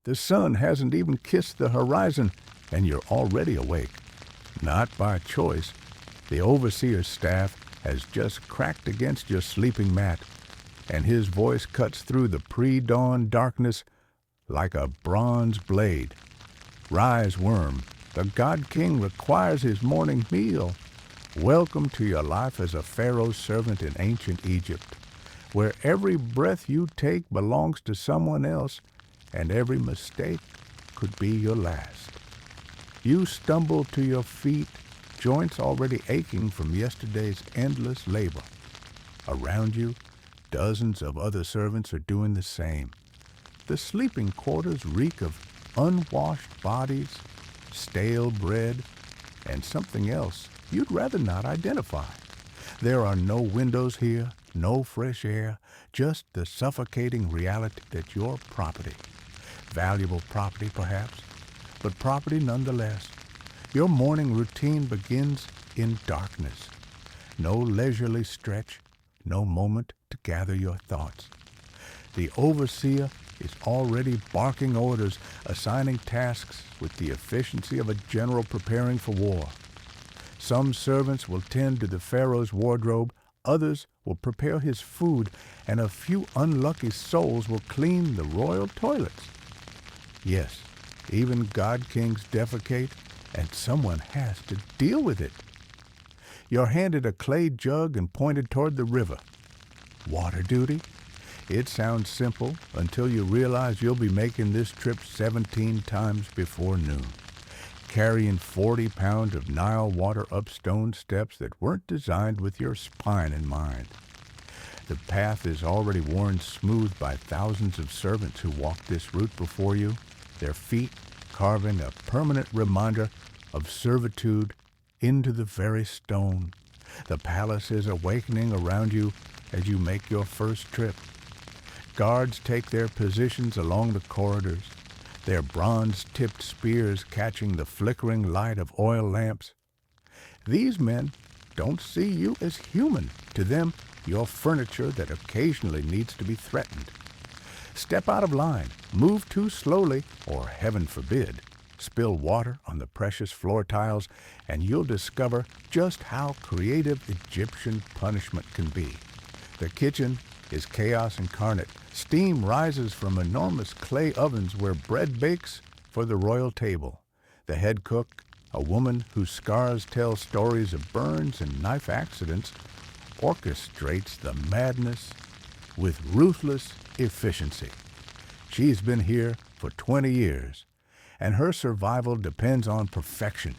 The sun hasn't even kissed the horizon, and you're already awake. Not by choice. The overseer's staff has just cracked against your sleeping mat, and his voice cuts through the pre-dawn darkness like a bronze blade. Rise, worm. The God King requires his morning meal. Welcome to your life as a Pharaoh's servant in ancient Egypt, where every breath you take belongs to someone else, and every mistake could be your last. You stumble to your feet, joints already aching from yesterday's endless labor. Around you, dozens of other servants are doing the same. The sleeping quarters reek of unwashed bodies, stale bread, and something else you'd rather not identify. There are no windows here, no fresh air, just the suffocating reality that you're property. Valuable property, perhaps, but property nonetheless. Your morning routine begins in darkness. No leisurely stretch, no moment to gather your thoughts. The overseer is already barking orders, assigning tasks with the efficiency of a general preparing for war. Some servants will tend to the Pharaoh's wardrobe, others will prepare his food, and a few unlucky souls will clean the royal toilets. Yes, even God Kings defecate, and someone has to deal with it. You're handed a clay jug and pointed toward the river. Water duty? It sounds simple until you realize you'll be making this trip 17 times before noon, carrying 40 pounds of Nile water up stone steps that weren't designed with your spine in mind. The path is already worn smooth by thousands of servants who walked this route before you, their feet carving a permanent reminder of servitude into the very stone. The palace is awakening around you as you make your first trip. Guards take their positions along the corridors, their bronze-tipped spears catching the flickering light of oil lamps. These men don't see you as human. To them, you're furniture that occasionally needs to be threatened. Step out of line, move too slowly, or heaven forbid, spill water on the precious floor tiles, and you'll discover just how creative Egyptian punishment can be. The kitchen is chaos incarnate. Steam rises from enormous clay ovens where bread bakes for the royal table. The head cook, a woman whose scars tell stories of burns and knife accidents, orchestrates the madness with ruthless efficiency. She's been here for 20 years, and her survival depends on perfection.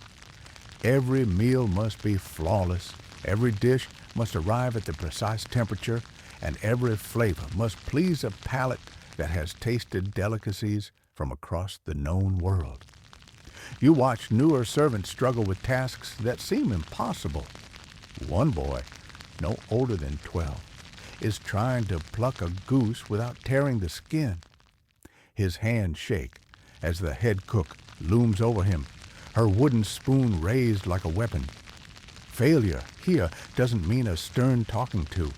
Every meal must be flawless, every dish must arrive at the precise temperature, and every flavor must please a palate that has tasted delicacies from across the known world. You watch newer servants struggle with tasks that seem impossible. One boy, no older than 12, is trying to pluck a goose without tearing the skin. His hands shake as the head cook looms over him, her wooden spoon raised like a weapon. Failure here doesn't mean a stern talking to.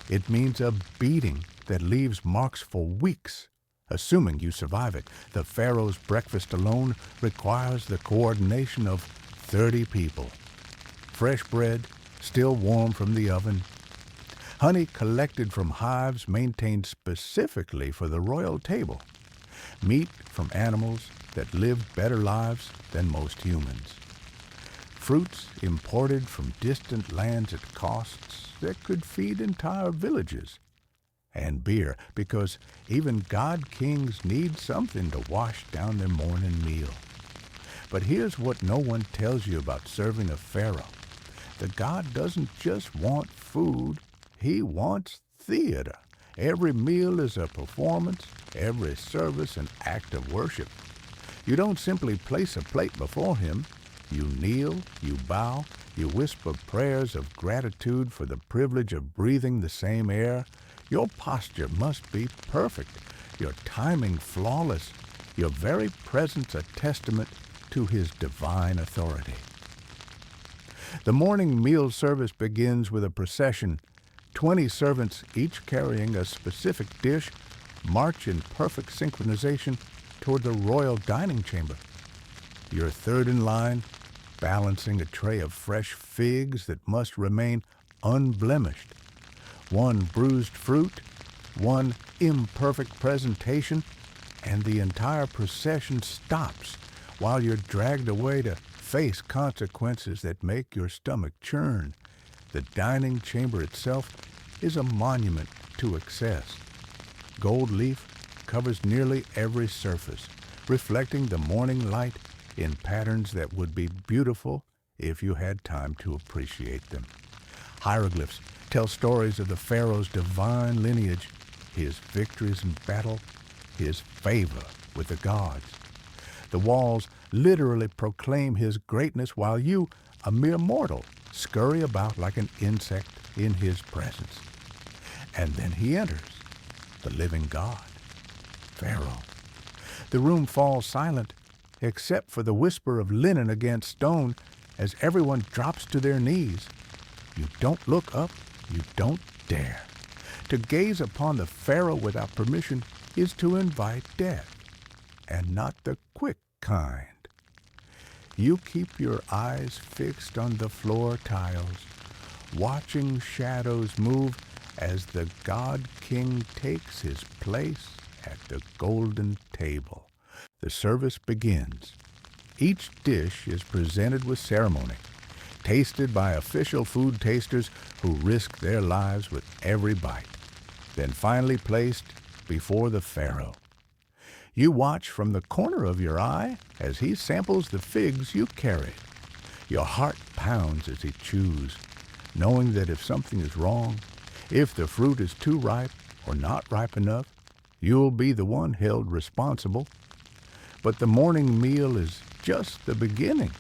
It means a beating that leaves marks for weeks, assuming you survive it. The Pharaoh's breakfast alone requires the coordination of 30 people. Fresh bread, still warm from the oven. Honey collected from hives maintained specifically for the royal table. Meat from animals that lived better lives than most humans. Fruits imported from distant lands at costs that could feed entire villages. And beer, because even God Kings need something to wash down their morning meal. But here's what no one tells you about serving a pharaoh. The god doesn't just want food, he wants theater. Every meal is a performance, every service an act of worship. You don't simply place a plate before him. You kneel, you bow, you whisper prayers of gratitude for the privilege of breathing the same air. Your posture must be perfect, your timing flawless, your very presence a testament to his divine authority. The morning meal service begins with a procession. 20 servants, each carrying a specific dish, march in perfect synchronization toward the royal dining chamber. You're third in line, balancing a tray of fresh figs that must remain unblemished. One bruised fruit, one imperfect presentation, and the entire procession stops while you're dragged away to face consequences that make your stomach churn. The dining chamber itself is a monument to excess. Gold leaf covers nearly every surface, reflecting the morning light in patterns that would be beautiful if you had time to appreciate them. Hieroglyphs tell stories of the Pharaoh's divine lineage, his victories in battle, his favor with the gods. The walls literally proclaim his greatness while you, a mere mortal, scurry about like an insect in his presence. And then he enters, the living God, Pharaoh. The room falls silent, except for the whisper of linen against stone as everyone drops to their knees. You don't look up, you don't dare. To gaze upon the Pharaoh without permission is to invite death, and not the quick kind. You keep your eyes fixed on the floor tiles, watching shadows move as the God-King takes his place at the golden table. The service begins. Each dish is presented with ceremony, tasted by official food tasters who risk their lives with every bite, then finally placed before the Pharaoh. You watch from the corner of your eye as he samples the figs you carried. Your heart pounds as he chews, knowing that if something is wrong, if the fruit is too ripe or not ripe enough, you'll be the one held responsible. But the morning meal is just the beginning.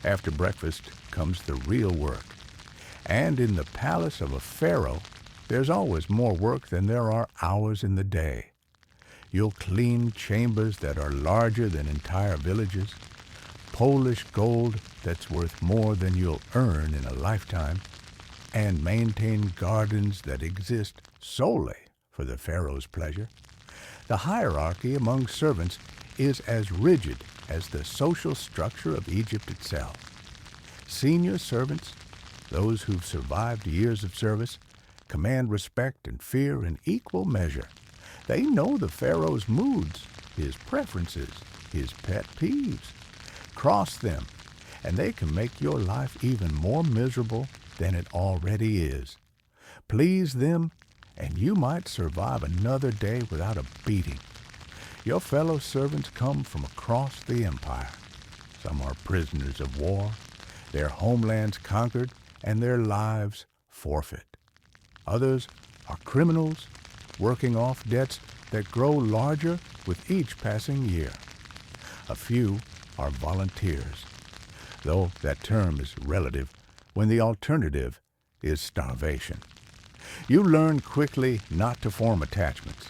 After breakfast comes the real work. And in the palace of a pharaoh, there's always more work than there are hours in the day. You'll clean chambers that are larger than entire villages, polish gold that's worth more than you'll earn in a lifetime, and maintain gardens that exist solely for the pharaoh's pleasure. The hierarchy among servants is as rigid as the social structure of Egypt itself. Senior servants, those who've survived years of service, command respect and fear in equal measure. They know the pharaoh's moods, his preferences, his pet peeves. Cross them, and they can make your life even more miserable than it already is. Please them, and you might survive another day without a beating. Your fellow servants come from across the empire. Some are prisoners of war, their homelands conquered, and their lives forfeit. Others are criminals, working off debts that grow larger with each passing year. A few are volunteers, though that term is relative when the alternative is starvation. You learn quickly not to form attachments.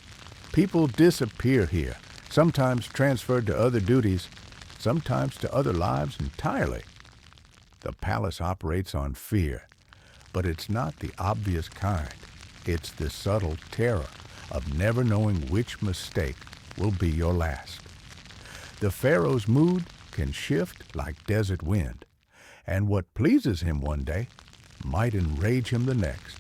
People disappear here, sometimes transferred to other duties, sometimes to other lives entirely. The palace operates on fear, but it's not the obvious kind. It's the subtle terror of never knowing which mistake will be your last. The pharaoh's mood can shift like desert wind, and what pleases him one day might enrage him the next.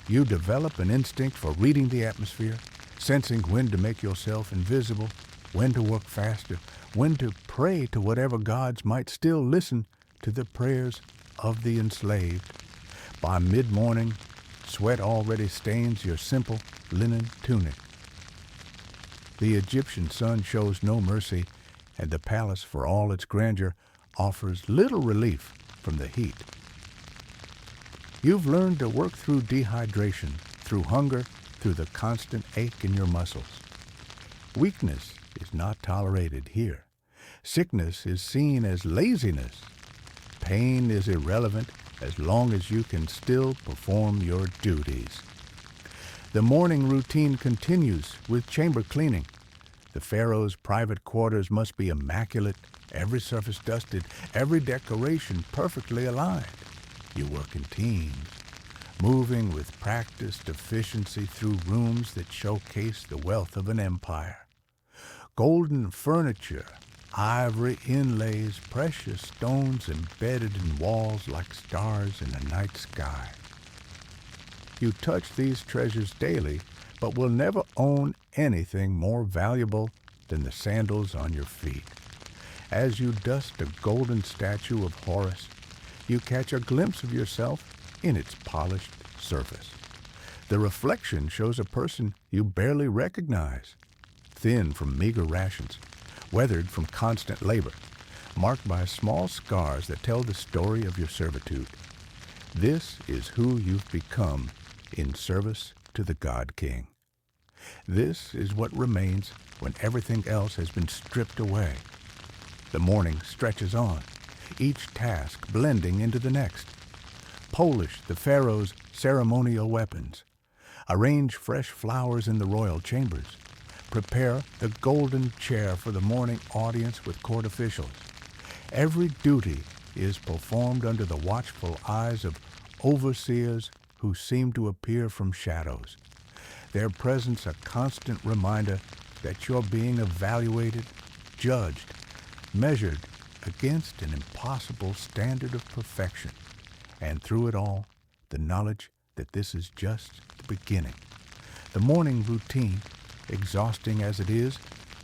You develop an instinct for reading the atmosphere, sensing when to make yourself invisible, when to work faster, when to pray to whatever gods might still listen to the prayers of the enslaved. By mid-morning, sweat already stains your simple linen tunic. The Egyptian sun shows no mercy, and the palace, for all its grandeur, offers little relief from the heat. You've learned to work through dehydration, through hunger, through the constant ache in your muscles. Weakness is not tolerated here. Sickness is seen as laziness. Pain is irrelevant as long as you can still perform your duties. The morning routine continues with chamber cleaning. The pharaoh's private quarters must be immaculate, every surface dusted, every decoration perfectly aligned. You work in teams, moving with practiced efficiency through rooms that showcase the wealth of an empire. Golden furniture, ivory inlays, precious stones embedded in walls like stars in the night sky. You touch these treasures daily, but will never own anything more valuable than the sandals on your feet. As you dust a golden statue of Horus, you catch a glimpse of yourself in its polished surface. The reflection shows a person you barely recognize, thin from meager rations, weathered from constant labor, marked by small scars that tell the story of your servitude. This is who you've become in service to the God King. This is what remains when everything else has been stripped away. The morning stretches on, each task blending into the next. Polish the Pharaoh's ceremonial weapons. Arrange fresh flowers in the royal chambers. Prepare the golden chair for the morning audience with court officials. Every duty is performed under the watchful eyes of overseers who seem to appear from shadows. Their presence a constant reminder that you're being evaluated, judged, measured against an impossible standard of perfection. And through it all, the knowledge that this is just the beginning. The morning routine, exhausting as it is,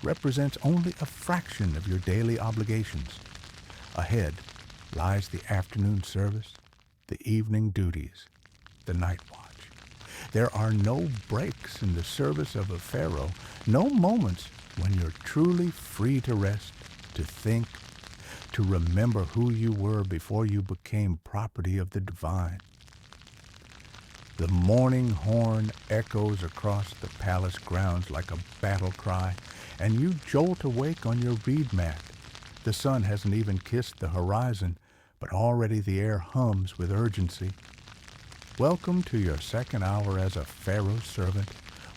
represents only a fraction of your daily obligations. Ahead lies the afternoon service, the evening duties, the night watch. There are no breaks in the service of a pharaoh, no moments when you're truly free to rest, to think, to remember who you were before you became property of the divine. The morning horn echoes across the palace grounds like a battle cry, and you jolt awake on your reed mat. The sun hasn't even kissed the horizon, but already the air hums with urgency. Welcome to your second hour as a Pharaoh's servant,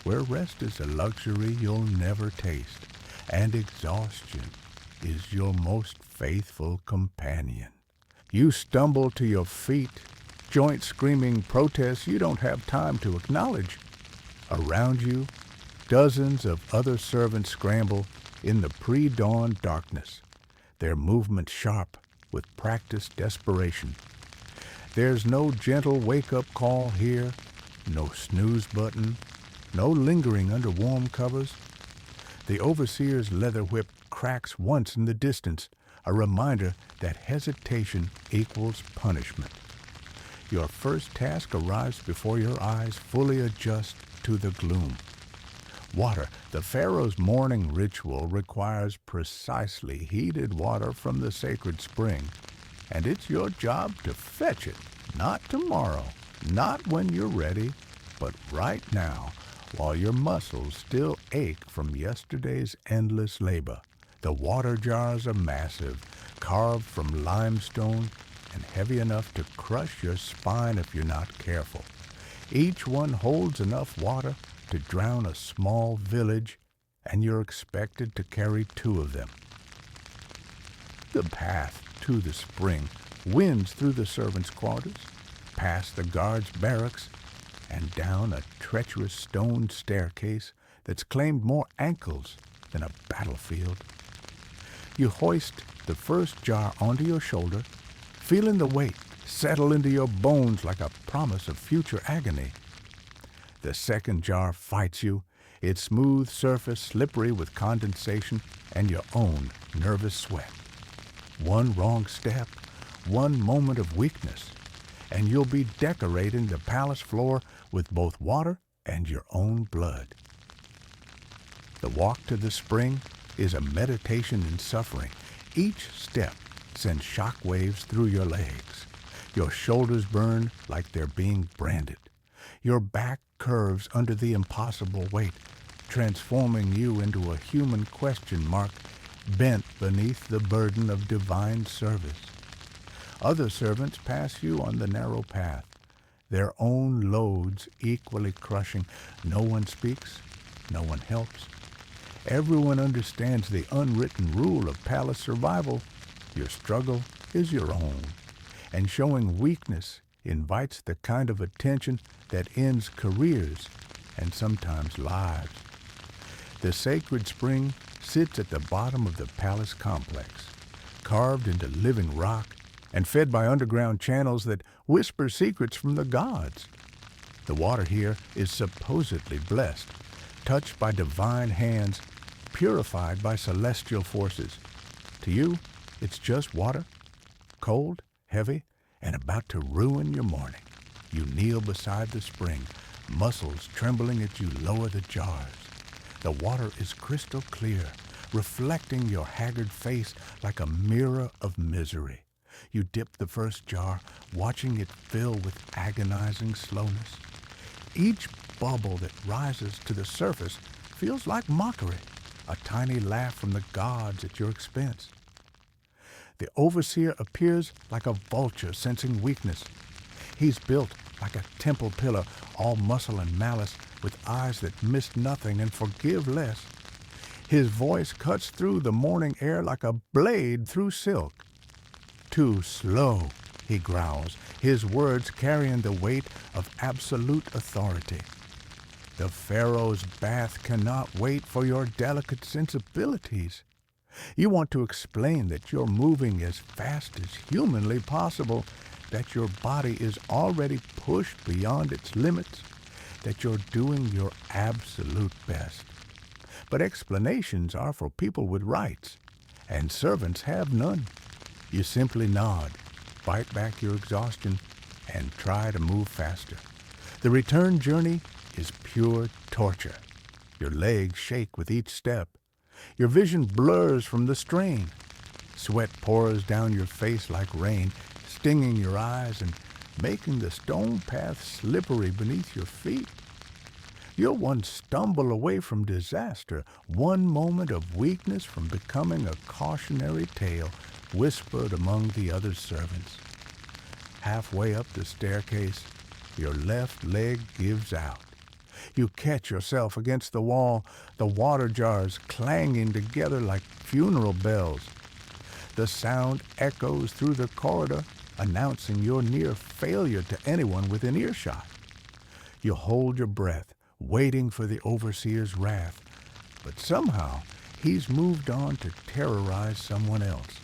where rest is a luxury you'll never taste, and exhaustion is your most faithful companion. You stumble to your feet, joints screaming protests you don't have time to acknowledge. Around you, dozens of other servants scramble in the pre-dawn darkness, their movements sharp with practiced desperation. There's no gentle wake-up call here, no snooze button, no lingering under warm covers. The overseer's leather whip cracks once in the distance, a reminder that hesitation equals punishment. Your first task arrives before your eyes fully adjust to the gloom. Water. The Pharaoh's morning ritual requires precisely heated water from the sacred spring, and it's your job to fetch it, not tomorrow, not when you're ready, but right now, while your muscles still ache from yesterday's endless labor. The water jars are massive, carved from limestone, and heavy enough to crush your spine if you're not careful. Each one holds enough water to drown a small village, and you're expected to carry 2 of them. The path to the spring winds through the servants' quarters, past the guards' barracks, and down a treacherous stone staircase that's claimed more ankles than a battlefield. You hoist the first jar onto your shoulder, feeling the weight settle into your bones like a promise of future agony. The second jar fights you, its smooth surface slippery with condensation and your own nervous sweat. One wrong step, one moment of weakness, and you'll be decorating the palace floor with both water and your own blood. The walk to the spring is a meditation in suffering. Each step sends shock waves through your legs. Your shoulders burn like they're being branded. Your back curves under the impossible weight, transforming you into a human question mark bent beneath the burden of divine service. Other servants pass you on the narrow path, their own loads equally crushing. No one speaks, no one helps. Everyone understands the unwritten rule of palace survival. Your struggle is your own, and showing weakness invites the kind of attention that ends careers and sometimes lives. The sacred spring sits at the bottom of the palace complex, carved into living rock and fed by underground channels that whisper secrets from the gods. The water here is supposedly blessed, touched by divine hands, purified by celestial forces. To you, it's just water, cold, heavy, and about to ruin your morning. You kneel beside the spring, muscles trembling as you lower the jars. The water is crystal clear, reflecting your haggard face like a mirror of misery. You dip the first jar, watching it fill with agonizing slowness. Each bubble that rises to the surface feels like mockery, a tiny laugh from the gods at your expense. The overseer appears like a vulture sensing weakness. He's built like a temple pillar, all muscle and malice, with eyes that miss nothing and forgive less. His voice cuts through the morning air like a blade through silk. "Too slow," he growls, his words carrying the weight of absolute authority. The Pharaoh's bath cannot wait for your delicate sensibilities. You want to explain that you're moving as fast as humanly possible, that your body is already pushed beyond its limits, that you're doing your absolute best. But explanations are for people with rights, and servants have none. You simply nod, fight back your exhaustion, and try to move faster. The return journey is pure torture. Your legs shake with each step. Your vision blurs from the strain. Sweat pours down your face like rain, stinging your eyes and making the stone path slippery beneath your feet. You'll one stumble away from disaster, one moment of weakness from becoming a cautionary tale whispered among the other servants. Halfway up the staircase, your left leg gives out. You catch yourself against the wall, the water jars clanging together like funeral bells. The sound echoes through the corridor, announcing your near failure to anyone within earshot. You hold your breath, waiting for the overseer's wrath, but somehow he's moved on to terrorize someone else.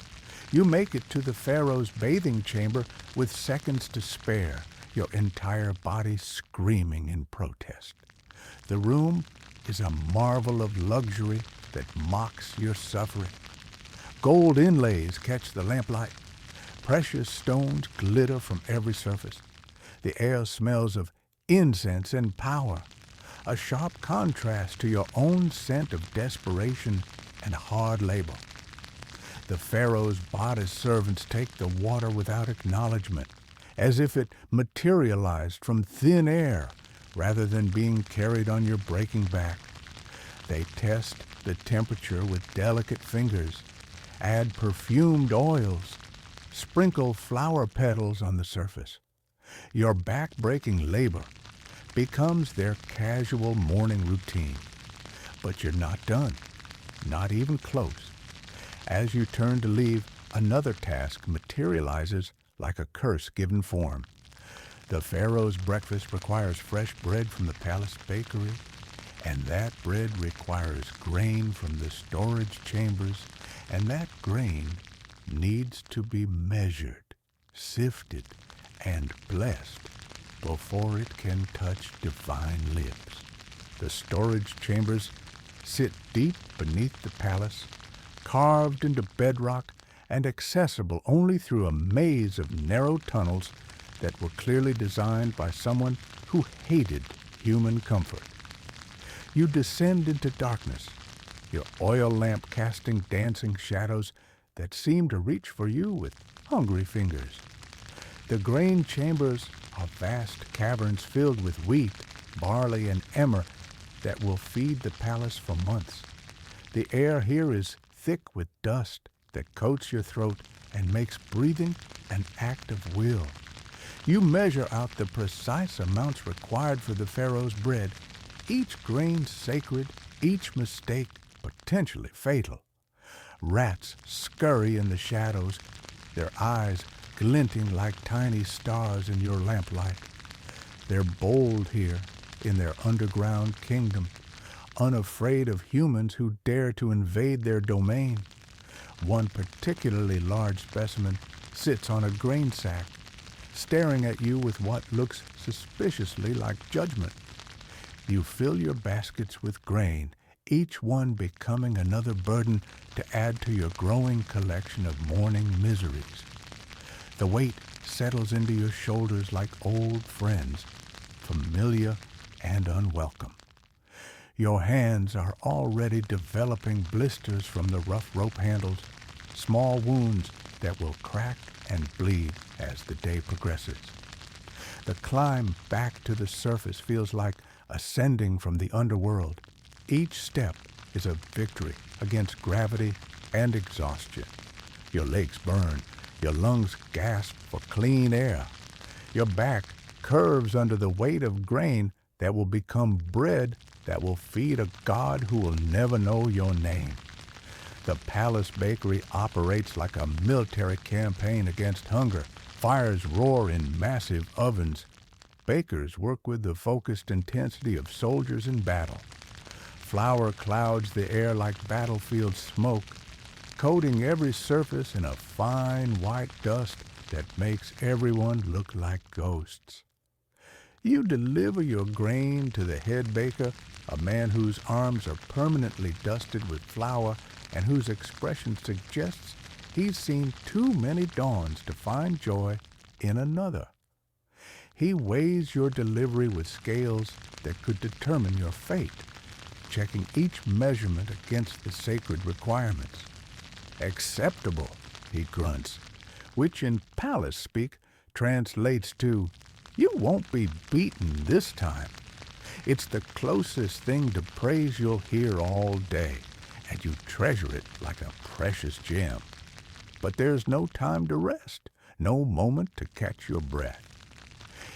You make it to the Pharaoh's bathing chamber with seconds to spare, your entire body screaming in protest. The room is a marvel of luxury that mocks your suffering. Gold inlays catch the lamplight. Precious stones glitter from every surface. The air smells of incense and power, a sharp contrast to your own scent of desperation and hard labor. The Pharaoh's body servants take the water without acknowledgement, as if it materialized from thin air rather than being carried on your breaking back. They test the temperature with delicate fingers, add perfumed oils, sprinkle flower petals on the surface. Your back-breaking labor becomes their casual morning routine. But you're not done, not even close. As you turn to leave, another task materializes like a curse given form. The Pharaoh's breakfast requires fresh bread from the palace bakery, and that bread requires grain from the storage chambers, and that grain needs to be measured, sifted, and blessed before it can touch divine lips. The storage chambers sit deep beneath the palace, carved into bedrock and accessible only through a maze of narrow tunnels that were clearly designed by someone who hated human comfort. You descend into darkness, your oil lamp casting dancing shadows that seem to reach for you with hungry fingers. The grain chambers are vast caverns filled with wheat, barley, and emmer that will feed the palace for months. The air here is thick with dust that coats your throat and makes breathing an act of will. You measure out the precise amounts required for the Pharaoh's bread, each grain sacred, each mistake potentially fatal. Rats scurry in the shadows, their eyes glinting like tiny stars in your lamplight. They're bold here in their underground kingdom, unafraid of humans who dare to invade their domain. One particularly large specimen sits on a grain sack, staring at you with what looks suspiciously like judgment. You fill your baskets with grain, each one becoming another burden to add to your growing collection of morning miseries. The weight settles into your shoulders like old friends, familiar and unwelcome. Your hands are already developing blisters from the rough rope handles, small wounds that will crack and bleed as the day progresses. The climb back to the surface feels like ascending from the underworld. Each step is a victory against gravity and exhaustion. Your legs burn, your lungs gasp for clean air. Your back curves under the weight of grain that will become bread that will feed a God who will never know your name. The palace bakery operates like a military campaign against hunger. Fires roar in massive ovens. Bakers work with the focused intensity of soldiers in battle. Flour clouds the air like battlefield smoke, coating every surface in a fine white dust that makes everyone look like ghosts. You deliver your grain to the head baker, a man whose arms are permanently dusted with flour and whose expression suggests he's seen too many dawns to find joy in another. He weighs your delivery with scales that could determine your fate, checking each measurement against the sacred requirements. Acceptable, he grunts, which in palace speak translates to, you won't be beaten this time. It's the closest thing to praise you'll hear all day, and you treasure it like a precious gem. But there's no time to rest, no moment to catch your breath.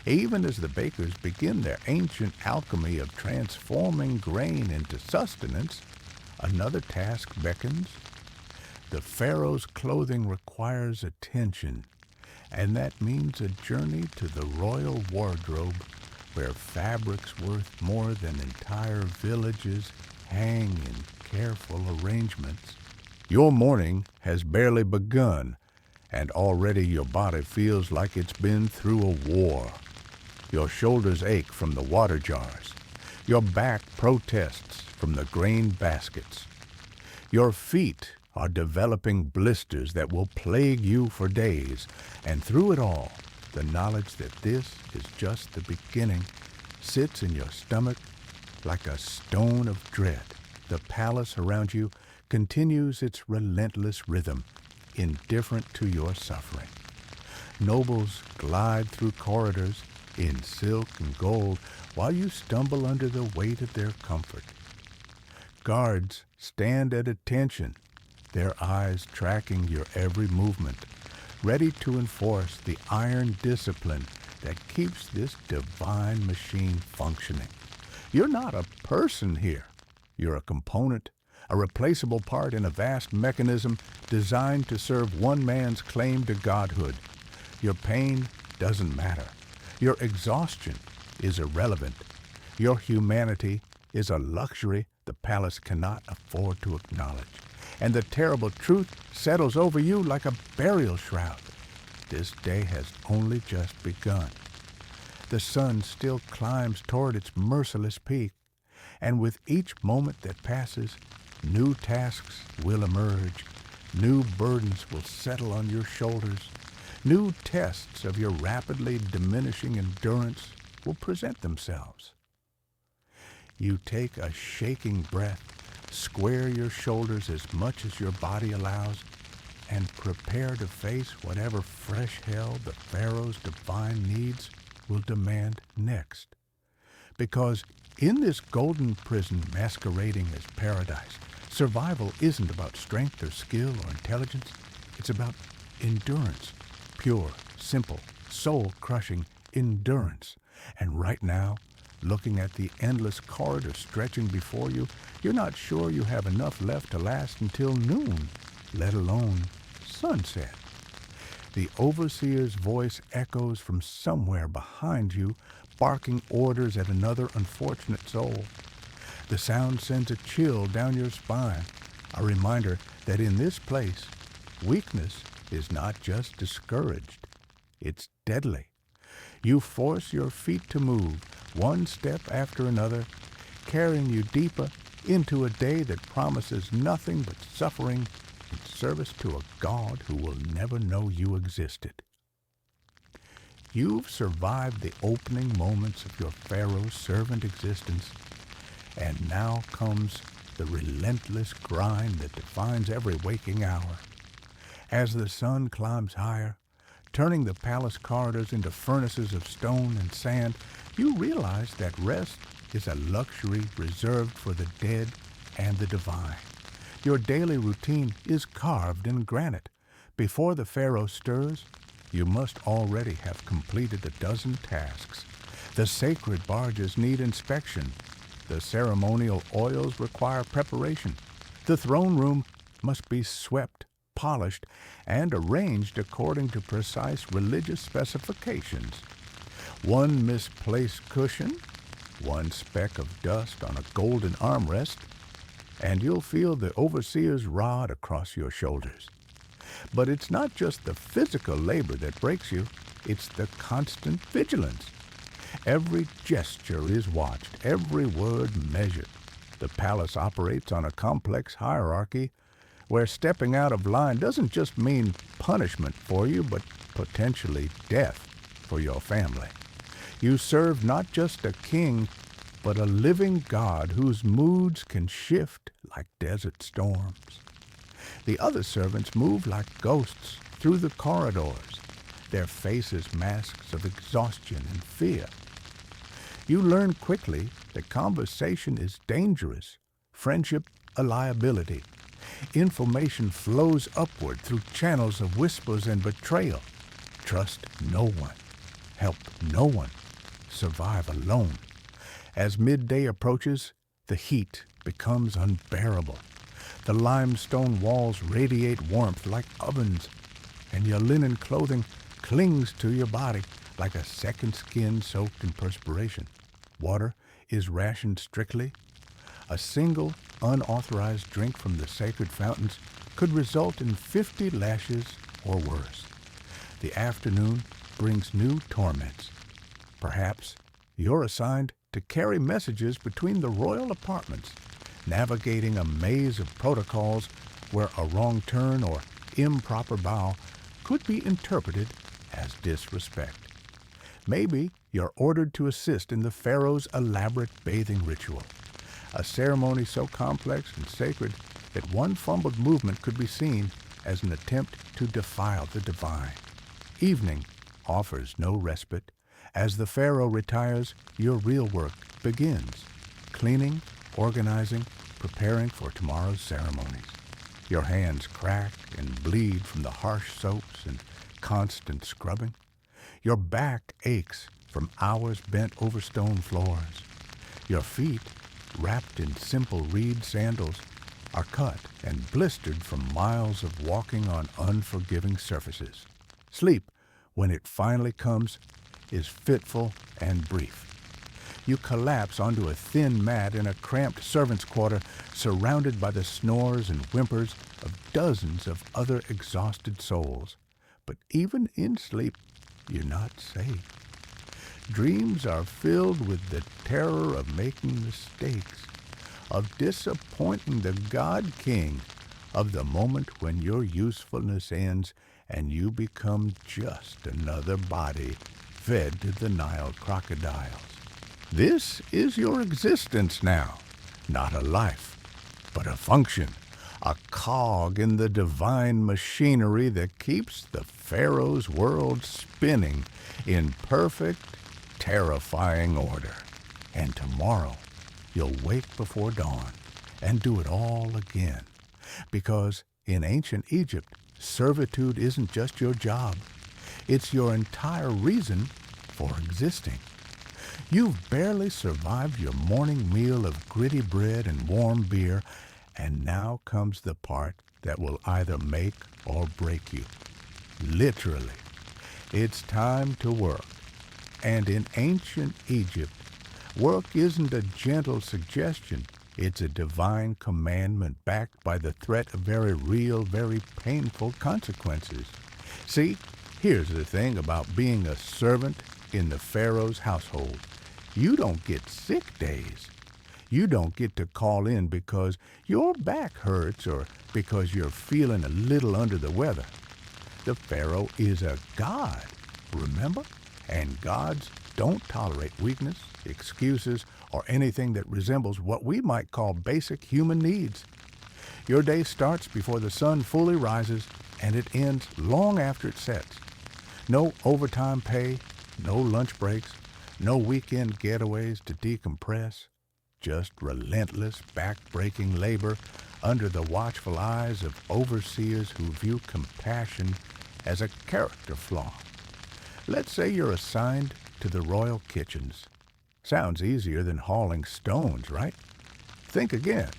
Even as the bakers begin their ancient alchemy of transforming grain into sustenance, another task beckons. The Pharaoh's clothing requires attention, and that means a journey to the royal wardrobe where fabrics worth more than entire villages hang in careful arrangements. Your morning has barely begun, and already your body feels like it's been through a war. Your shoulders ache from the water jars. Your back protests from the grain baskets. Your feet are developing blisters that will plague you for days, and through it all, the knowledge that this is just the beginning sits in your stomach like a stone of dread. The palace around you continues its relentless rhythm, indifferent to your suffering. Nobles glide through corridors in silk and gold while you stumble under the weight of their comfort. Guards stand at attention, their eyes tracking your every movement, ready to enforce the iron discipline that keeps this divine machine functioning. You're not a person here. You're a component, a replaceable part in a vast mechanism designed to serve one man's claim to godhood. Your pain doesn't matter. Your exhaustion is irrelevant. Your humanity is a luxury the palace cannot afford to acknowledge. And the terrible truth settles over you like a burial shroud. This day has only just begun. The sun still climbs toward its merciless peak, and with each moment that passes, new tasks will emerge, new burdens will settle on your shoulders, new tests of your rapidly diminishing endurance will present themselves. You take a shaking breath, square your shoulders as much as your body allows, and prepare to face whatever fresh hell the Pharaoh's divine needs will demand next. Because in this golden prison masquerading as paradise, survival isn't about strength or skill or intelligence. It's about endurance, pure, simple, soul-crushing endurance. And right now, looking at the endless corridor stretching before you, you're not sure you have enough left to last until noon, let alone sunset. The overseer's voice echoes from somewhere behind you, barking orders at another unfortunate soul. The sound sends a chill down your spine, a reminder that in this place, weakness is not just discouraged, it's deadly. You force your feet to move, one step after another, carrying you deeper into a day that promises nothing but suffering in service to a God who will never know you existed. You've survived the opening moments of your Pharaoh servant existence, and now comes the relentless grind that defines every waking hour. As the sun climbs higher, turning the palace corridors into furnaces of stone and sand, you realize that rest is a luxury reserved for the dead and the divine. Your daily routine is carved in granite. Before the Pharaoh stirs, you must already have completed a dozen tasks. The sacred barges need inspection. The ceremonial oils require preparation. The throne room must be swept, polished, and arranged according to precise religious specifications. One misplaced cushion, one speck of dust on a golden armrest, and you'll feel the overseer's rod across your shoulders. But it's not just the physical labor that breaks you, it's the constant vigilance. Every gesture is watched, every word measured. The palace operates on a complex hierarchy where stepping out of line doesn't just mean punishment for you, but potentially death for your family. You serve not just a king, but a living God whose moods can shift like desert storms. The other servants move like ghosts through the corridors, their faces masks of exhaustion and fear. You learn quickly that conversation is dangerous, friendship a liability. Information flows upward through channels of whispers and betrayal. Trust no one. Help no one. Survive alone. As midday approaches, the heat becomes unbearable. The limestone walls radiate warmth like ovens, and your linen clothing clings to your body like a second skin soaked in perspiration. Water is rationed strictly. A single unauthorized drink from the sacred fountains could result in 50 lashes or worse. The afternoon brings new torments. Perhaps you're assigned to carry messages between the royal apartments, navigating a maze of protocols where a wrong turn or improper bow could be interpreted as disrespect. Maybe you're ordered to assist in the Pharaoh's elaborate bathing ritual, a ceremony so complex and sacred that one fumbled movement could be seen as an attempt to defile the divine. Evening offers no respite. As the Pharaoh retires, your real work begins, cleaning, organizing, preparing for tomorrow's ceremonies. Your hands crack and bleed from the harsh soaps and constant scrubbing. Your back aches from hours bent over stone floors. Your feet, wrapped in simple reed sandals, are cut and blistered from miles of walking on unforgiving surfaces. Sleep, when it finally comes, is fitful and brief. You collapse onto a thin mat in a cramped servant's quarter, surrounded by the snores and whimpers of dozens of other exhausted souls. But even in sleep, you're not safe. Dreams are filled with the terror of making mistakes, of disappointing the God King, of the moment when your usefulness ends and you become just another body fed to the Nile crocodiles. This is your existence now, not a life, but a function, a cog in the divine machinery that keeps the Pharaoh's world spinning in perfect, terrifying order. And tomorrow, you'll wake before dawn and do it all again. Because in ancient Egypt, servitude isn't just your job. It's your entire reason for existing. You've barely survived your morning meal of gritty bread and warm beer, and now comes the part that will either make or break you. Literally, it's time to work. And in ancient Egypt, work isn't a gentle suggestion. It's a divine commandment backed by the threat of very real, very painful consequences. See, here's the thing about being a servant in the Pharaoh's household. You don't get sick days. You don't get to call in because your back hurts or because you're feeling a little under the weather. The Pharaoh is a god, remember? And gods don't tolerate weakness, excuses, or anything that resembles what we might call basic human needs. Your day starts before the sun fully rises, and it ends long after it sets. No overtime pay, no lunch breaks, no weekend getaways to decompress. Just relentless, back-breaking labor under the watchful eyes of overseers who view compassion as a character flaw. Let's say you're assigned to the royal kitchens. Sounds easier than hauling stones, right? Think again.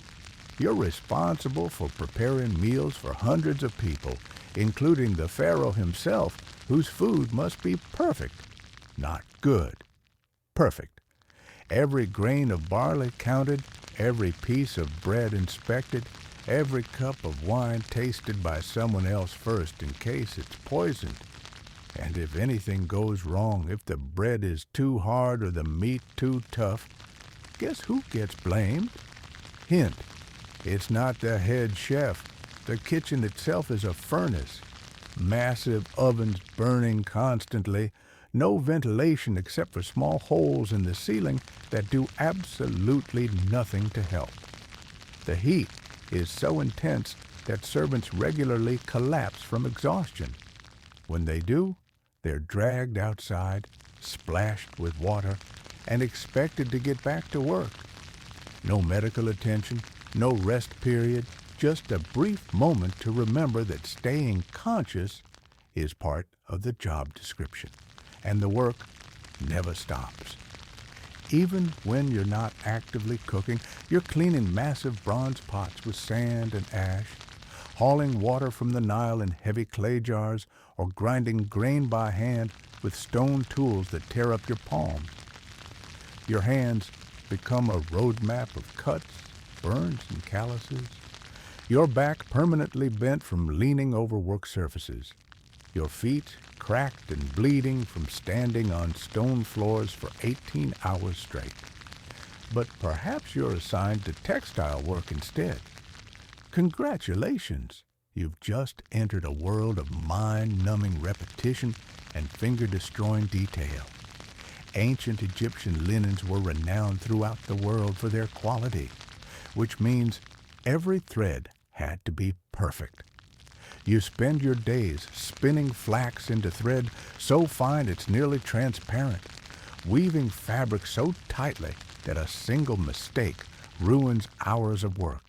You're responsible for preparing meals for hundreds of people, including the Pharaoh himself, whose food must be perfect. Not good. Perfect. Every grain of barley counted, every piece of bread inspected, every cup of wine tasted by someone else first in case it's poisoned. And if anything goes wrong, if the bread is too hard or the meat too tough, guess who gets blamed? Hint, it's not the head chef. The kitchen itself is a furnace. Massive ovens burning constantly, no ventilation except for small holes in the ceiling that do absolutely nothing to help. The heat is so intense that servants regularly collapse from exhaustion. When they do, they're dragged outside, splashed with water, and expected to get back to work. No medical attention, no rest period, just a brief moment to remember that staying conscious is part of the job description, and the work never stops. Even when you're not actively cooking, you're cleaning massive bronze pots with sand and ash, hauling water from the Nile in heavy clay jars, or grinding grain by hand with stone tools that tear up your palms. Your hands become a roadmap of cuts, burns, and calluses. Your back permanently bent from leaning over work surfaces. Your feet cracked and bleeding from standing on stone floors for 18 hours straight. But perhaps you're assigned to textile work instead. Congratulations! You've just entered a world of mind-numbing repetition and finger-destroying detail. Ancient Egyptian linens were renowned throughout the world for their quality, which means every thread had to be perfect. You spend your days spinning flax into thread so fine it's nearly transparent, weaving fabric so tightly that a single mistake ruins hours of work.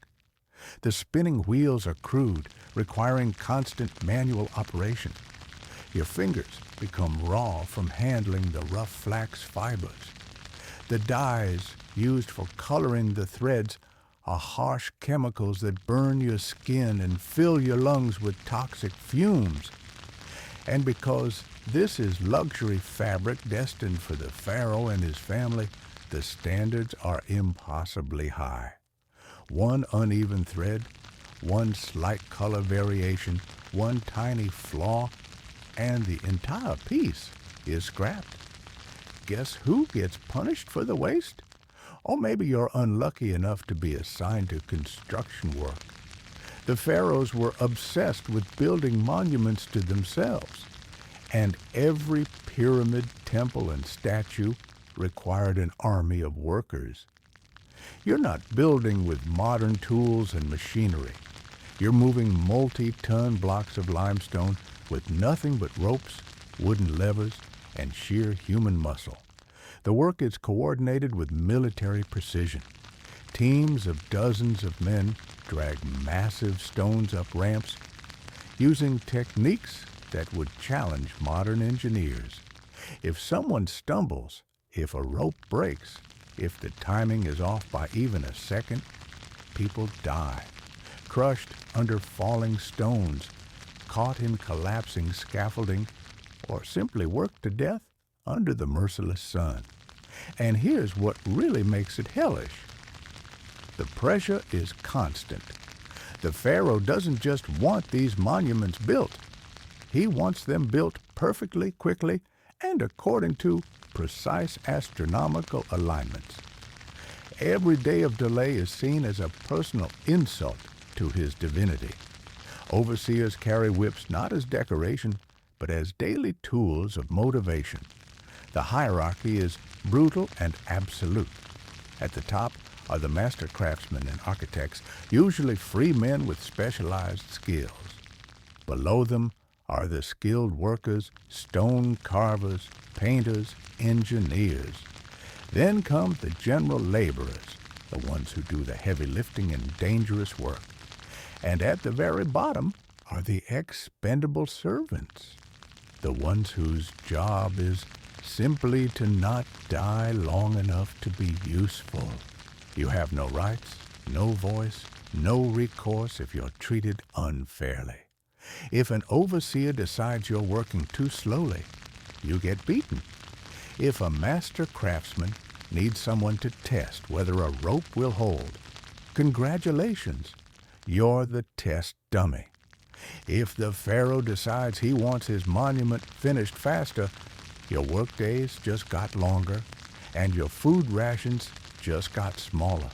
The spinning wheels are crude, requiring constant manual operation. Your fingers become raw from handling the rough flax fibers. The dyes used for coloring the threads are harsh chemicals that burn your skin and fill your lungs with toxic fumes. And because this is luxury fabric destined for the Pharaoh and his family, the standards are impossibly high. One uneven thread, one slight color variation, one tiny flaw, and the entire piece is scrapped. Guess who gets punished for the waste? Or maybe you're unlucky enough to be assigned to construction work. The pharaohs were obsessed with building monuments to themselves, and every pyramid, temple, and statue required an army of workers. You're not building with modern tools and machinery. You're moving multi-ton blocks of limestone with nothing but ropes, wooden levers, and sheer human muscle. The work is coordinated with military precision. Teams of dozens of men drag massive stones up ramps using techniques that would challenge modern engineers. If someone stumbles, if a rope breaks, if the timing is off by even a second, people die, crushed under falling stones, caught in collapsing scaffolding, or simply worked to death under the merciless sun. And here's what really makes it hellish. The pressure is constant. The Pharaoh doesn't just want these monuments built. He wants them built perfectly, quickly, and according to precise astronomical alignments. Every day of delay is seen as a personal insult to his divinity. Overseers carry whips not as decoration, but as daily tools of motivation. The hierarchy is brutal and absolute. At the top are the master craftsmen and architects, usually free men with specialized skills. Below them are the skilled workers, stone carvers, painters, engineers. Then come the general laborers, the ones who do the heavy lifting and dangerous work. And at the very bottom are the expendable servants, the ones whose job is simply to not die long enough to be useful. You have no rights, no voice, no recourse if you're treated unfairly. If an overseer decides you're working too slowly, you get beaten. If a master craftsman needs someone to test whether a rope will hold, congratulations, you're the test dummy. If the Pharaoh decides he wants his monument finished faster, your workdays just got longer and your food rations just got smaller.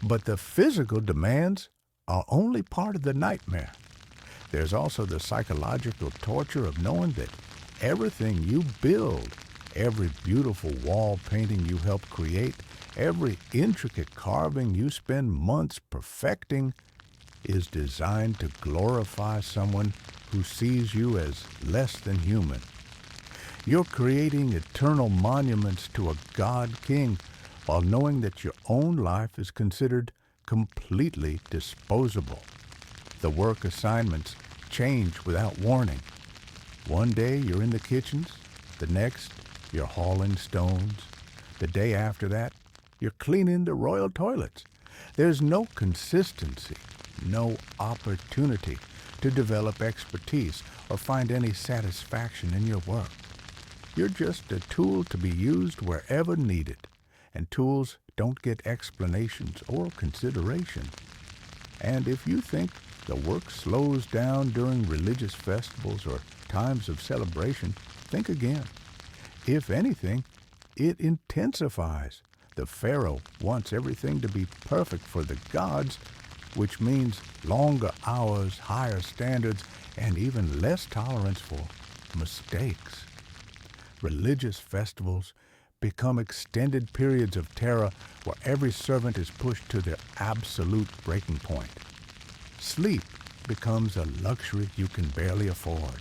But the physical demands are only part of the nightmare. There's also the psychological torture of knowing that everything you build, every beautiful wall painting you help create, every intricate carving you spend months perfecting, is designed to glorify someone who sees you as less than human. You're creating eternal monuments to a God King while knowing that your own life is considered completely disposable. The work assignments change without warning. One day you're in the kitchens, the next you're hauling stones, the day after that you're cleaning the royal toilets. There's no consistency, no opportunity to develop expertise or find any satisfaction in your work. You're just a tool to be used wherever needed, and tools don't get explanations or consideration. And if you think the work slows down during religious festivals or times of celebration, think again. If anything, it intensifies. The Pharaoh wants everything to be perfect for the gods, which means longer hours, higher standards, and even less tolerance for mistakes. Religious festivals become extended periods of terror where every servant is pushed to their absolute breaking point. Sleep becomes a luxury you can barely afford.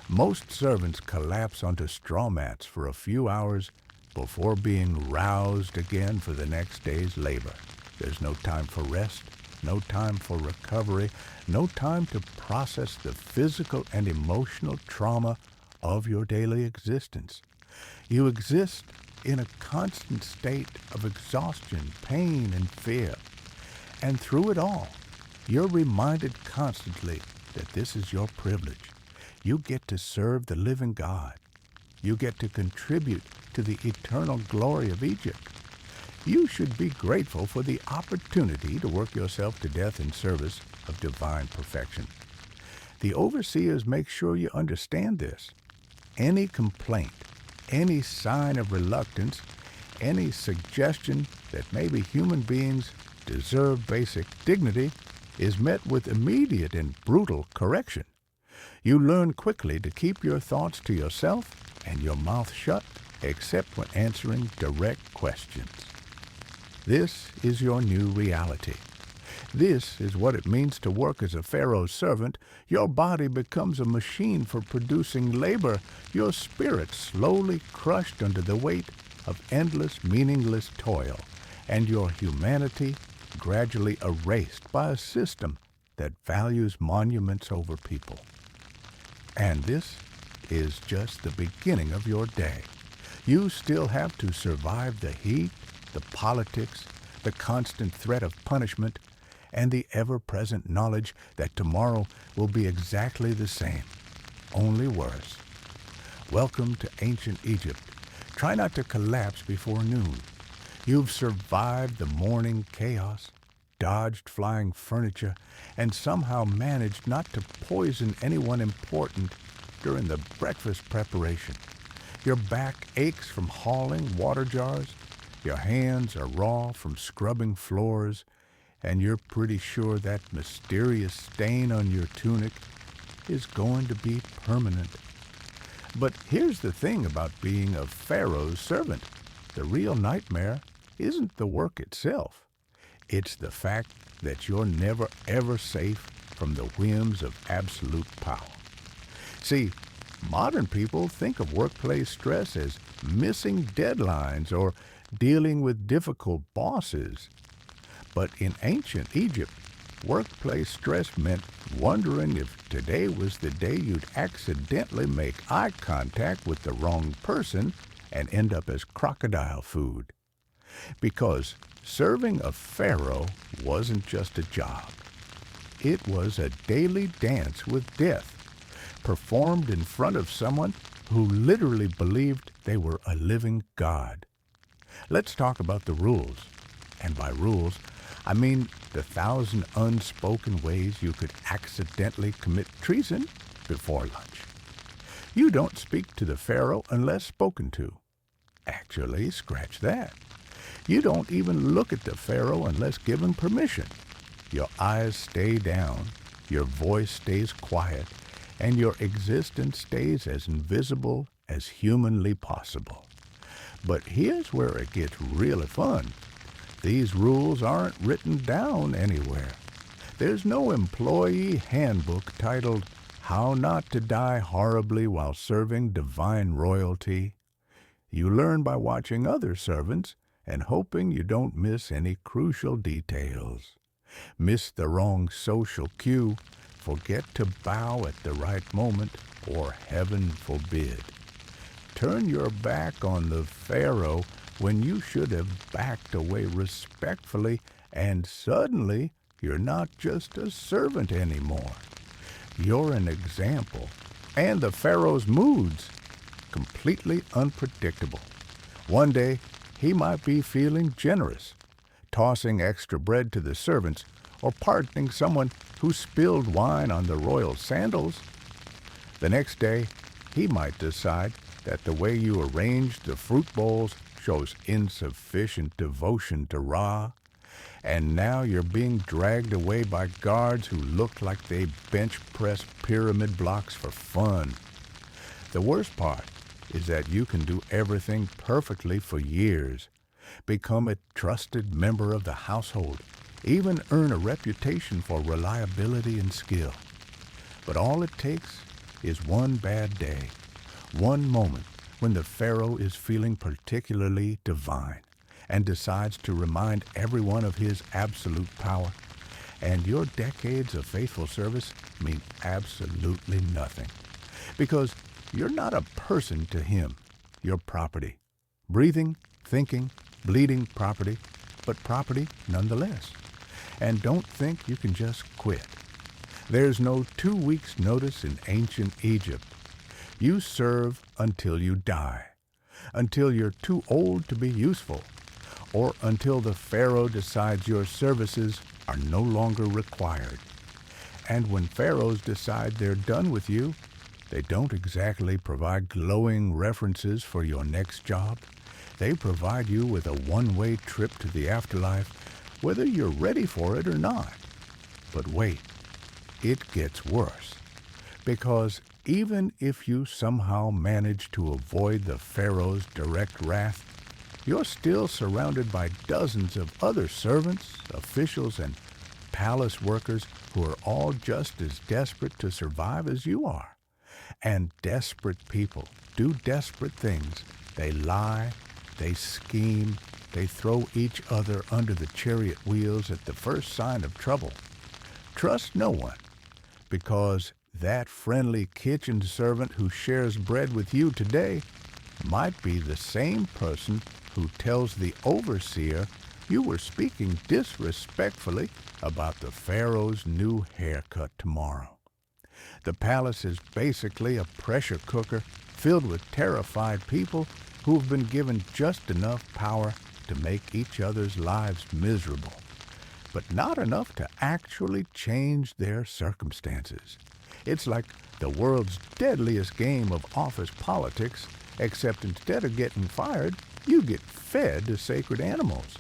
Most servants collapse onto straw mats for a few hours before being roused again for the next day's labor. There's no time for rest, no time for recovery, no time to process the physical and emotional trauma of your daily existence. You exist in a constant state of exhaustion, pain, and fear. And through it all, you're reminded constantly that this is your privilege. You get to serve the living God. You get to contribute to the eternal glory of Egypt. You should be grateful for the opportunity to work yourself to death in service of divine perfection. The overseers make sure you understand this. Any complaint, any sign of reluctance, any suggestion that maybe human beings deserve basic dignity is met with immediate and brutal correction. You learn quickly to keep your thoughts to yourself and your mouth shut, except when answering direct questions. This is your new reality. This is what it means to work as a Pharaoh's servant. Your body becomes a machine for producing labor, your spirit slowly crushed under the weight of endless, meaningless toil, and your humanity gradually erased by a system that values monuments over people. And this is just the beginning of your day. You still have to survive the heat, the politics, the constant threat of punishment, and the ever-present knowledge that tomorrow will be exactly the same, only worse. Welcome to ancient Egypt. Try not to collapse before noon. You've survived the morning chaos, dodged flying furniture, and somehow managed not to poison anyone important during the breakfast preparation. Your back aches from hauling water jars, your hands are raw from scrubbing floors, and you're pretty sure that mysterious stain on your tunic is going to be permanent. But here's the thing about being a Pharaoh's servant. The real nightmare isn't the work itself. It's the fact that you're never ever safe from the whims of absolute power. See, modern people think of workplace stress as missing deadlines or dealing with difficult bosses. But in ancient Egypt, workplace stress meant wondering if today was the day you'd accidentally make eye contact with the wrong person and end up as crocodile food. Because serving a pharaoh wasn't just a job. It was a daily dance with death, performed in front of someone who literally believed they were a living god. Let's talk about the rules. And by rules, I mean the 1,000 unspoken ways you could accidentally commit treason before lunch. You don't speak to the pharaoh unless spoken to. Actually, scratch that. You don't even look at the pharaoh unless given permission. Your eyes stay down, your voice stays quiet, and your existence stays as invisible as humanly possible. But here's where it gets really fun. These rules aren't written down anywhere. There's no employee handbook titled How Not to Die Horribly While Serving Divine Royalty. You learn by watching other servants and hoping you don't miss any crucial details. Miss the wrong social cue, forget to bow at the right moment, or heaven forbid. Turn your back on the pharaoh when you should have backed away respectfully, and suddenly you're not just a servant anymore. You're an example, and the pharaoh's moods, completely unpredictable. One day, he might be feeling generous, tossing extra bread to the servants, or pardoning someone who spilled wine on the royal sandals. The next day, he might decide that the way you arranged the fruit bowls shows insufficient devotion to Ra, and now you're being dragged away by guards who look like they bench press pyramid blocks for fun. The worst part is that you can do everything perfectly for years, become a trusted member of the household, even earn a reputation for reliability and skill. But all it takes is one bad day, one moment when the pharaoh is feeling particularly divine and decides to remind everyone of his absolute power, and your decades of faithful service mean absolutely nothing. Because you're not a person to him, you're property. Breathing, thinking, bleeding property, but property nonetheless. And don't think you can just quit. There's no 2 weeks' notice in ancient Egypt. You serve until you die, until you're too old to be useful, or until the pharaoh decides your services are no longer required. And when pharaohs decide they're done with you, they don't exactly provide glowing references for your next job. They provide you with a one-way trip to the afterlife, whether you're ready for it or not. But wait, it gets worse. Because even if you somehow manage to avoid the pharaoh's direct wrath, you're still surrounded by dozens of other servants, officials, and palace workers who are all just as desperate to survive as you are. And desperate people do desperate things. They lie, they scheme, they throw each other under the chariot wheels at the first sign of trouble. Trust no one, because that friendly kitchen servant who shares bread with you today might be the same person who tells the overseer you were speaking disrespectfully about the pharaoh's new haircut tomorrow. The palace is basically a pressure cooker filled with terrified people who've been given just enough power to make each other's lives miserable, but not enough to actually change their circumstances. It's like the world's deadliest game of office politics, except instead of getting fired, you get fed to sacred animals.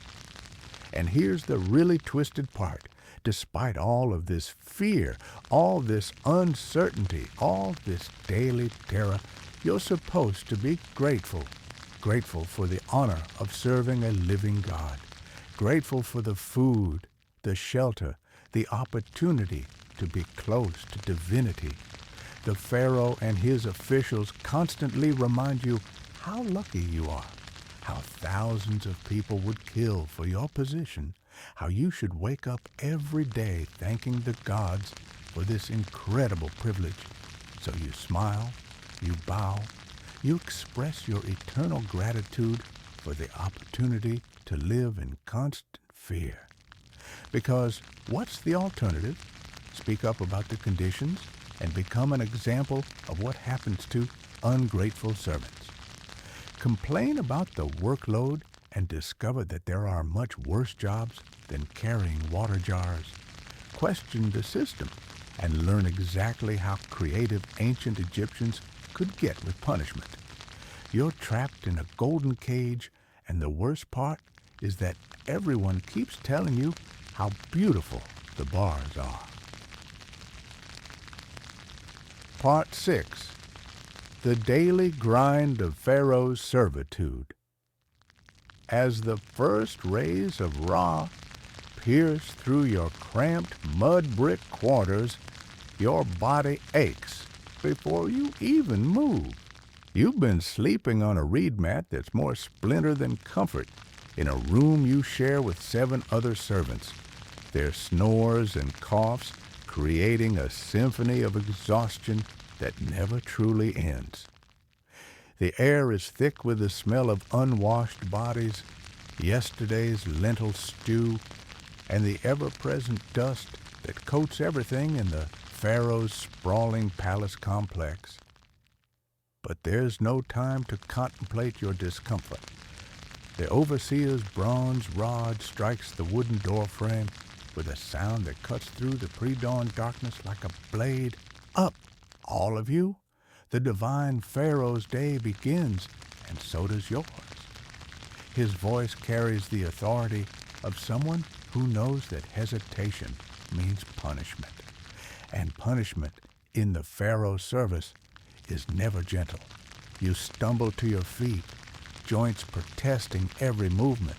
And here's the really twisted part. Despite all of this fear, all this uncertainty, all this daily terror, you're supposed to be grateful. Grateful for the honor of serving a living God. Grateful for the food, the shelter, the opportunity to be close to divinity. The Pharaoh and his officials constantly remind you how lucky you are, how thousands of people would kill for your position, how you should wake up every day thanking the gods for this incredible privilege. So you smile, you bow, you express your eternal gratitude for the opportunity to live in constant fear. Because what's the alternative? Speak up about the conditions and become an example of what happens to ungrateful servants. Complain about the workload and discover that there are much worse jobs than carrying water jars. Question the system and learn exactly how creative ancient Egyptians could get with punishment. You're trapped in a golden cage, and the worst part is that everyone keeps telling you how beautiful the bars are. Part 6. The Daily Grind of Pharaoh's Servitude. As the first rays of Ra pierce through your cramped mud brick quarters, your body aches before you even move. You've been sleeping on a reed mat that's more splinter than comfort in a room you share with 7 other servants, their snores and coughs creating a symphony of exhaustion that never truly ends. The air is thick with the smell of unwashed bodies, yesterday's lentil stew, and the ever-present dust that coats everything in the Pharaoh's sprawling palace complex. But there's no time to contemplate your discomfort. The overseer's bronze rod strikes the wooden doorframe with a sound that cuts through the pre-dawn darkness like a blade. Up, all of you! The divine Pharaoh's day begins, and so does yours. His voice carries the authority of someone who knows that hesitation means punishment. And punishment in the Pharaoh's service is never gentle. You stumble to your feet, joints protesting every movement.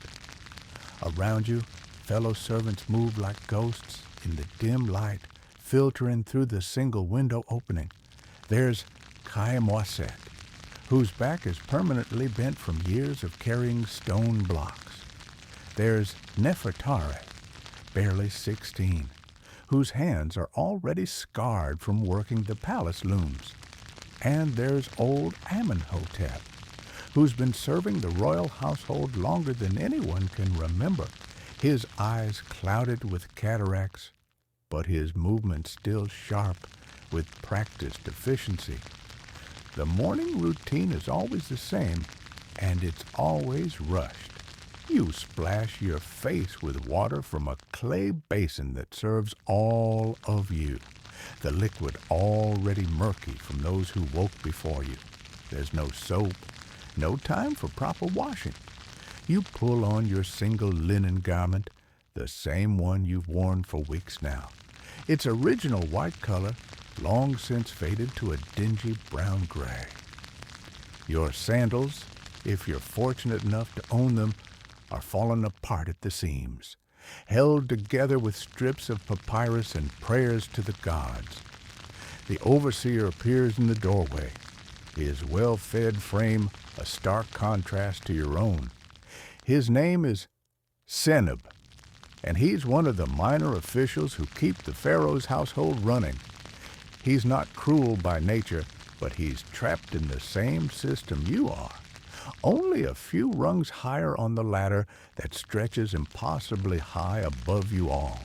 Around you, fellow servants move like ghosts in the dim light, filtering through the single window opening. There's Kaimoset, whose back is permanently bent from years of carrying stone blocks. There's Nefertari, barely 16, whose hands are already scarred from working the palace looms. And there's old Amenhotep, who's been serving the royal household longer than anyone can remember, his eyes clouded with cataracts, but his movements still sharp with practiced efficiency. The morning routine is always the same, and it's always rushed. You splash your face with water from a clay basin that serves all of you, the liquid already murky from those who woke before you. There's no soap, no time for proper washing. You pull on your single linen garment, the same one you've worn for weeks now. Its original white color long since faded to a dingy brown gray. Your sandals, if you're fortunate enough to own them, are falling apart at the seams, held together with strips of papyrus and prayers to the gods. The overseer appears in the doorway, his well-fed frame a stark contrast to your own. His name is Seneb, and he's one of the minor officials who keep the Pharaoh's household running. He's not cruel by nature, but he's trapped in the same system you are, only a few rungs higher on the ladder that stretches impossibly high above you all.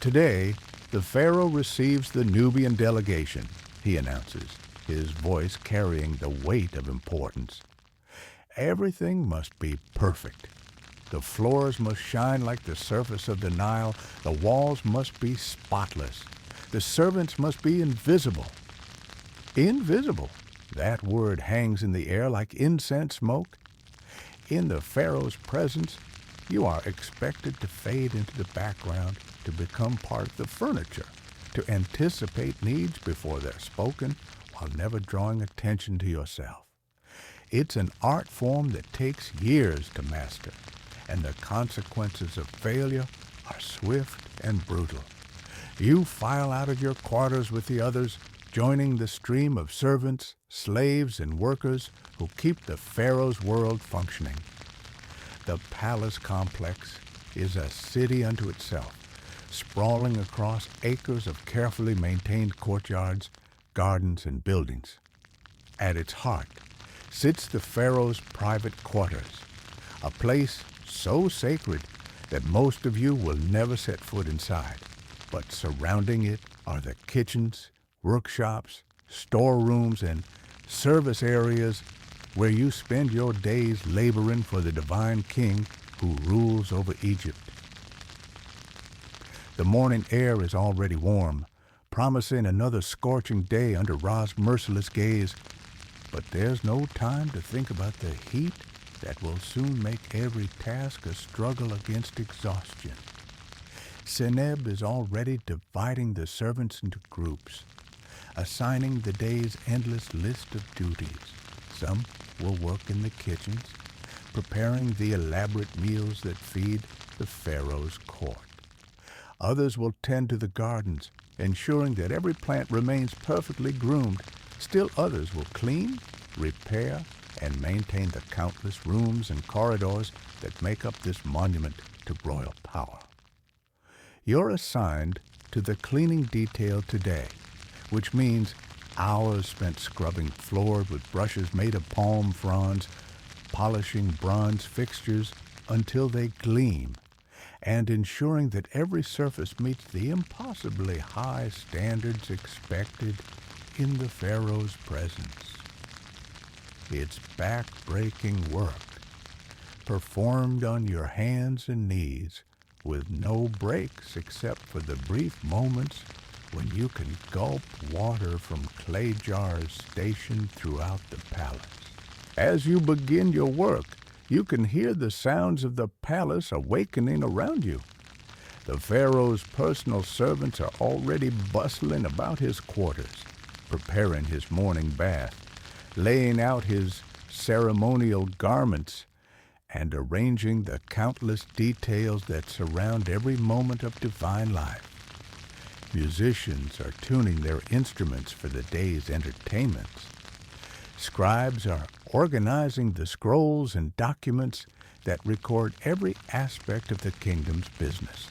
Today, the Pharaoh receives the Nubian delegation, he announces, his voice carrying the weight of importance. Everything must be perfect. The floors must shine like the surface of the Nile. The walls must be spotless. The servants must be invisible. Invisible. That word hangs in the air like incense smoke. In the Pharaoh's presence, you are expected to fade into the background, to become part of the furniture, to anticipate needs before they're spoken while never drawing attention to yourself. It's an art form that takes years to master, and the consequences of failure are swift and brutal. You file out of your quarters with the others, joining the stream of servants, slaves, and workers who keep the Pharaoh's world functioning. The palace complex is a city unto itself, sprawling across acres of carefully maintained courtyards, gardens, and buildings. At its heart sits the Pharaoh's private quarters, a place so sacred that most of you will never set foot inside. But surrounding it are the kitchens, workshops, storerooms, and service areas where you spend your days laboring for the divine king who rules over Egypt. The morning air is already warm, promising another scorching day under Ra's merciless gaze. But there's no time to think about the heat that will soon make every task a struggle against exhaustion. Seneb is already dividing the servants into groups, assigning the day's endless list of duties. Some will work in the kitchens, preparing the elaborate meals that feed the Pharaoh's court. Others will tend to the gardens, ensuring that every plant remains perfectly groomed. Still others will clean, repair, and maintain the countless rooms and corridors that make up this monument to royal power. You're assigned to the cleaning detail today, which means hours spent scrubbing floors with brushes made of palm fronds, polishing bronze fixtures until they gleam, and ensuring that every surface meets the impossibly high standards expected in the Pharaoh's presence. It's back-breaking work, performed on your hands and knees, with no breaks except for the brief moments when you can gulp water from clay jars stationed throughout the palace. As you begin your work, you can hear the sounds of the palace awakening around you. The Pharaoh's personal servants are already bustling about his quarters, preparing his morning bath, laying out his ceremonial garments, and arranging the countless details that surround every moment of divine life. Musicians are tuning their instruments for the day's entertainments. Scribes are organizing the scrolls and documents that record every aspect of the kingdom's business.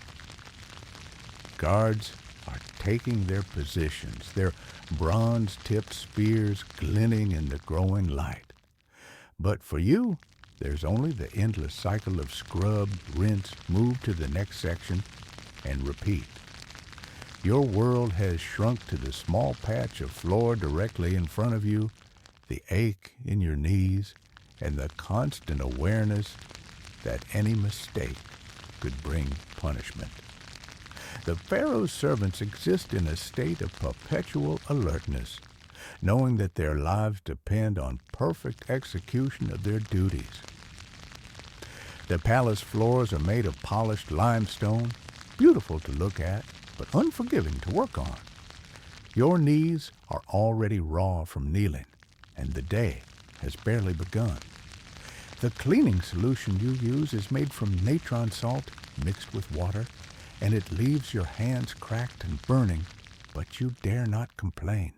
Guards are taking their positions, their bronze-tipped spears glinting in the growing light. But for you, there's only the endless cycle of scrub, rinse, move to the next section, and repeat. Your world has shrunk to the small patch of floor directly in front of you, the ache in your knees, and the constant awareness that any mistake could bring punishment. The Pharaoh's servants exist in a state of perpetual alertness, knowing that their lives depend on perfect execution of their duties. The palace floors are made of polished limestone, beautiful to look at, but unforgiving to work on. Your knees are already raw from kneeling, and the day has barely begun. The cleaning solution you use is made from natron salt mixed with water, and it leaves your hands cracked and burning, but you dare not complain.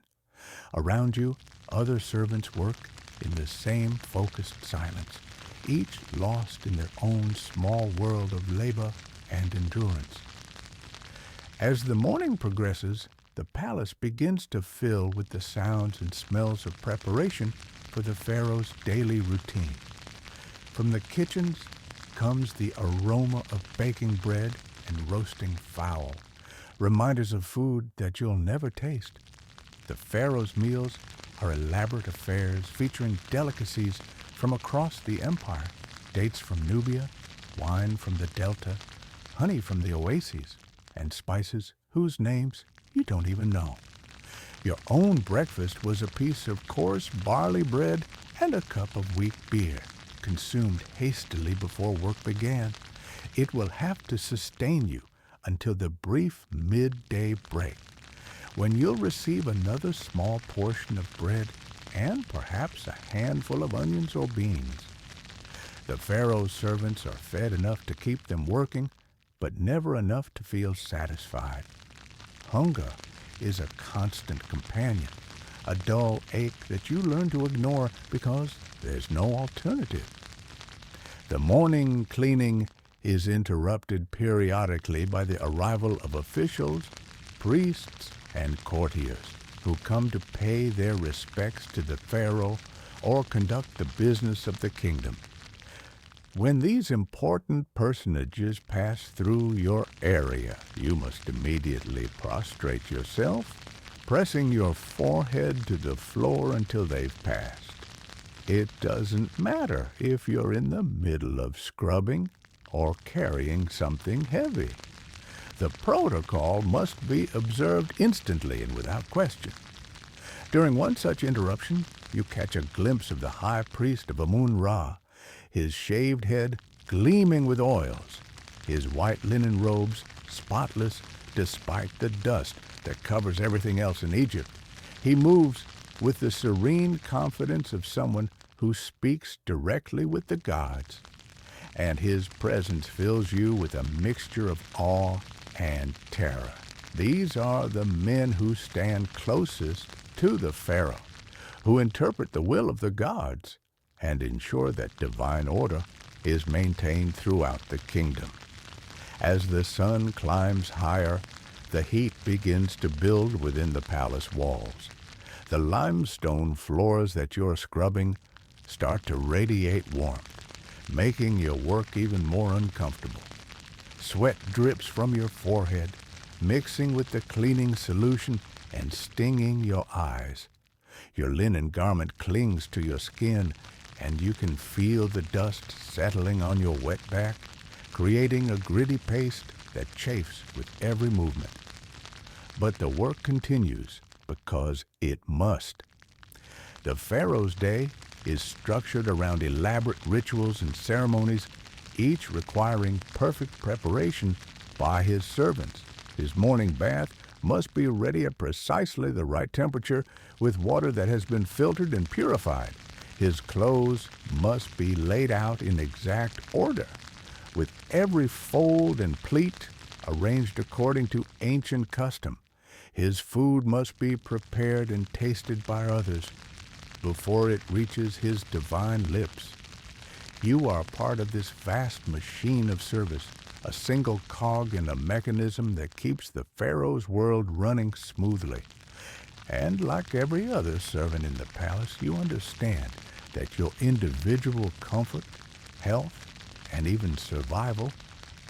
Around you, other servants work in the same focused silence, each lost in their own small world of labor and endurance. As the morning progresses, the palace begins to fill with the sounds and smells of preparation for the Pharaoh's daily routine. From the kitchens comes the aroma of baking bread and roasting fowl, reminders of food that you'll never taste. The Pharaoh's meals are elaborate affairs featuring delicacies from across the empire, dates from Nubia, wine from the delta, honey from the oases, and spices whose names you don't even know. Your own breakfast was a piece of coarse barley bread and a cup of weak beer, consumed hastily before work began. It will have to sustain you until the brief midday break, when you'll receive another small portion of bread and perhaps a handful of onions or beans. The Pharaoh's servants are fed enough to keep them working, but never enough to feel satisfied. Hunger is a constant companion, a dull ache that you learn to ignore because there's no alternative. The morning cleaning is interrupted periodically by the arrival of officials, priests, and courtiers who come to pay their respects to the Pharaoh or conduct the business of the kingdom. When these important personages pass through your area, you must immediately prostrate yourself, pressing your forehead to the floor until they've passed. It doesn't matter if you're in the middle of scrubbing or carrying something heavy. The protocol must be observed instantly and without question. During one such interruption, you catch a glimpse of the high priest of Amun-Ra, his shaved head gleaming with oils, his white linen robes spotless despite the dust that covers everything else in Egypt. He moves with the serene confidence of someone who speaks directly with the gods, and his presence fills you with a mixture of awe and terror. These are the men who stand closest to the Pharaoh, who interpret the will of the gods and ensure that divine order is maintained throughout the kingdom. As the sun climbs higher, the heat begins to build within the palace walls. The limestone floors that you're scrubbing start to radiate warmth, making your work even more uncomfortable. Sweat drips from your forehead, mixing with the cleaning solution and stinging your eyes. Your linen garment clings to your skin, and you can feel the dust settling on your wet back, creating a gritty paste that chafes with every movement. But the work continues because it must. The Pharaoh's day is structured around elaborate rituals and ceremonies, each requiring perfect preparation by his servants. His morning bath must be ready at precisely the right temperature with water that has been filtered and purified. His clothes must be laid out in exact order, with every fold and pleat arranged according to ancient custom. His food must be prepared and tasted by others before it reaches his divine lips. You are part of this vast machine of service, a single cog in a mechanism that keeps the Pharaoh's world running smoothly. And like every other servant in the palace, you understand that your individual comfort, health, and even survival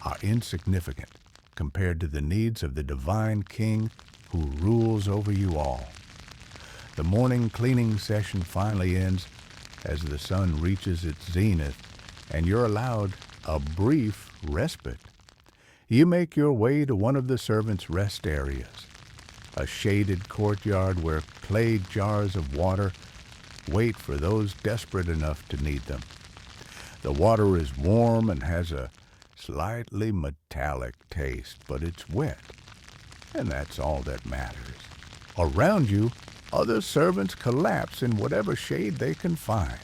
are insignificant compared to the needs of the divine king who rules over you all. The morning cleaning session finally ends as the sun reaches its zenith, and you're allowed a brief respite. You make your way to one of the servants' rest areas, a shaded courtyard where clay jars of water wait for those desperate enough to need them. The water is warm and has a slightly metallic taste, but it's wet, and that's all that matters. Around you, other servants collapse in whatever shade they can find,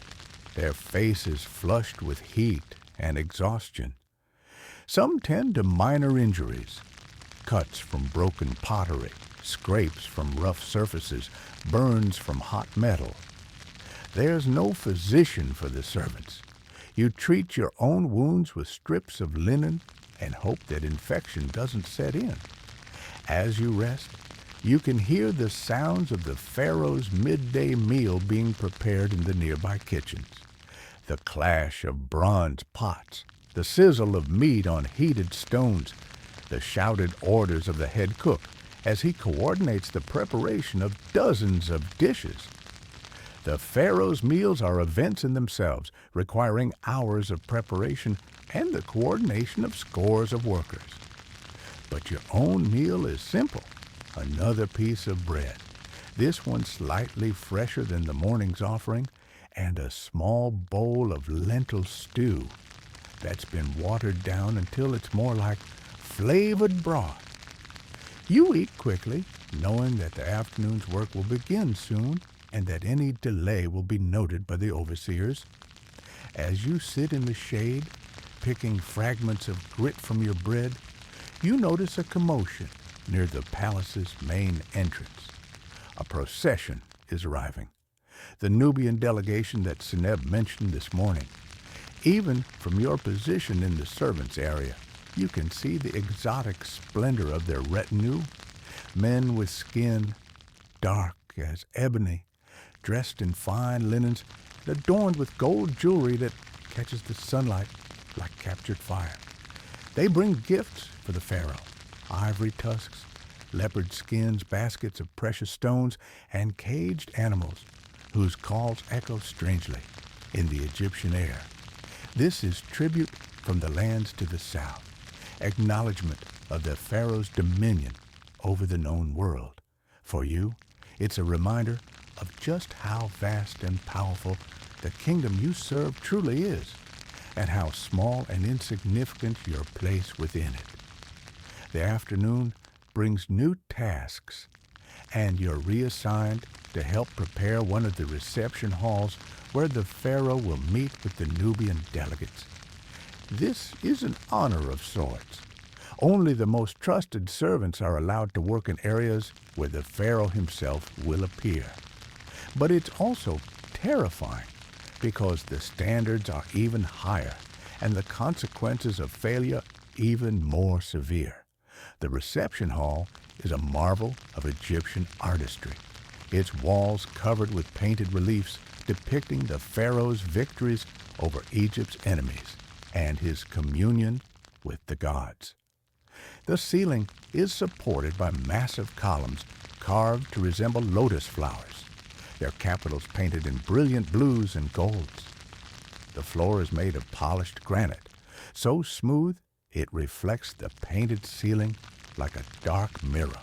their faces flushed with heat and exhaustion. Some tend to minor injuries, cuts from broken pottery, scrapes from rough surfaces, burns from hot metal. There's no physician for the servants. You treat your own wounds with strips of linen and hope that infection doesn't set in. As you rest, you can hear the sounds of the Pharaoh's midday meal being prepared in the nearby kitchens. The clash of bronze pots, the sizzle of meat on heated stones, the shouted orders of the head cook as he coordinates the preparation of dozens of dishes. The Pharaoh's meals are events in themselves, requiring hours of preparation and the coordination of scores of workers. But your own meal is simple. Another piece of bread, this one slightly fresher than the morning's offering, and a small bowl of lentil stew that's been watered down until it's more like flavored broth. You eat quickly, knowing that the afternoon's work will begin soon and that any delay will be noted by the overseers. As you sit in the shade, picking fragments of grit from your bread, you notice a commotion near the palace's main entrance. A procession is arriving. The Nubian delegation that Seneb mentioned this morning. Even from your position in the servants' area, you can see the exotic splendor of their retinue. Men with skin dark as ebony, dressed in fine linens, and adorned with gold jewelry that catches the sunlight like captured fire. They bring gifts for the pharaoh: ivory tusks, leopard skins, baskets of precious stones, and caged animals whose calls echo strangely in the Egyptian air. This is tribute from the lands to the south, acknowledgement of the pharaoh's dominion over the known world. For you, it's a reminder of just how vast and powerful the kingdom you serve truly is, and how small and insignificant your place within it. The afternoon brings new tasks, and you're reassigned to help prepare one of the reception halls where the pharaoh will meet with the Nubian delegates. This is an honor of sorts. Only the most trusted servants are allowed to work in areas where the pharaoh himself will appear. But it's also terrifying because the standards are even higher and the consequences of failure even more severe. The reception hall is a marvel of Egyptian artistry, its walls covered with painted reliefs depicting the pharaoh's victories over Egypt's enemies and his communion with the gods. The ceiling is supported by massive columns carved to resemble lotus flowers, their capitals painted in brilliant blues and golds. The floor is made of polished granite, so smooth it reflects the painted ceiling like a dark mirror.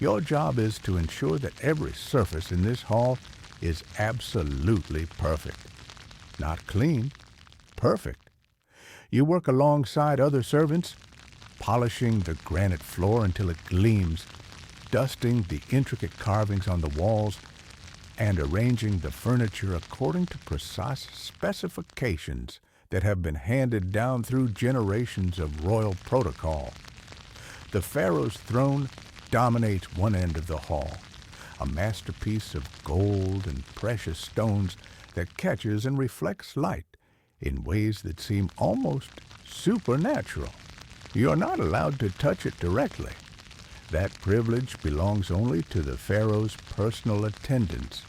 Your job is to ensure that every surface in this hall is absolutely perfect. Not clean, perfect. You work alongside other servants, polishing the granite floor until it gleams, dusting the intricate carvings on the walls, and arranging the furniture according to precise specifications that have been handed down through generations of royal protocol. The pharaoh's throne dominates one end of the hall, a masterpiece of gold and precious stones that catches and reflects light in ways that seem almost supernatural. You're not allowed to touch it directly. That privilege belongs only to the pharaoh's personal attendants,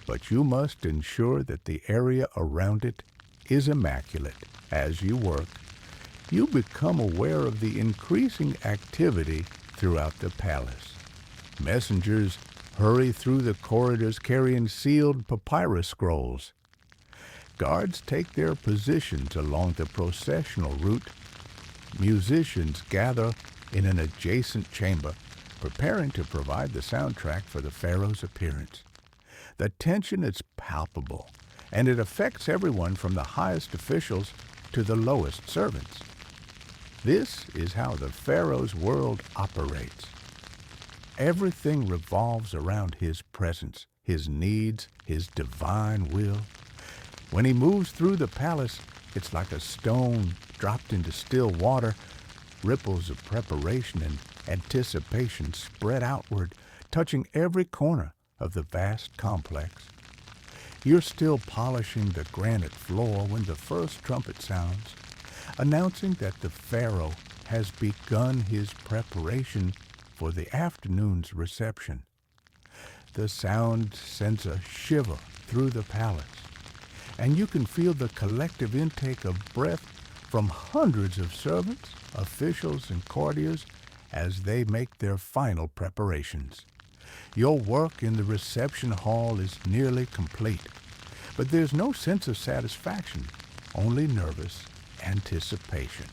but you must ensure that the area around it is immaculate. As you work, you become aware of the increasing activity throughout the palace. Messengers hurry through the corridors carrying sealed papyrus scrolls. Guards take their positions along the processional route. Musicians gather in an adjacent chamber, preparing to provide the soundtrack for the pharaoh's appearance. The tension is palpable, and it affects everyone from the highest officials to the lowest servants. This is how the pharaoh's world operates. Everything revolves around his presence, his needs, his divine will. When he moves through the palace, it's like a stone dropped into still water. Ripples of preparation and anticipation spread outward, touching every corner of the vast complex. You're still polishing the granite floor when the first trumpet sounds, announcing that the pharaoh has begun his preparation for the afternoon's reception. The sound sends a shiver through the palace, and you can feel the collective intake of breath from hundreds of servants, officials, and courtiers as they make their final preparations. Your work in the reception hall is nearly complete, but there's no sense of satisfaction, only nervous anticipation.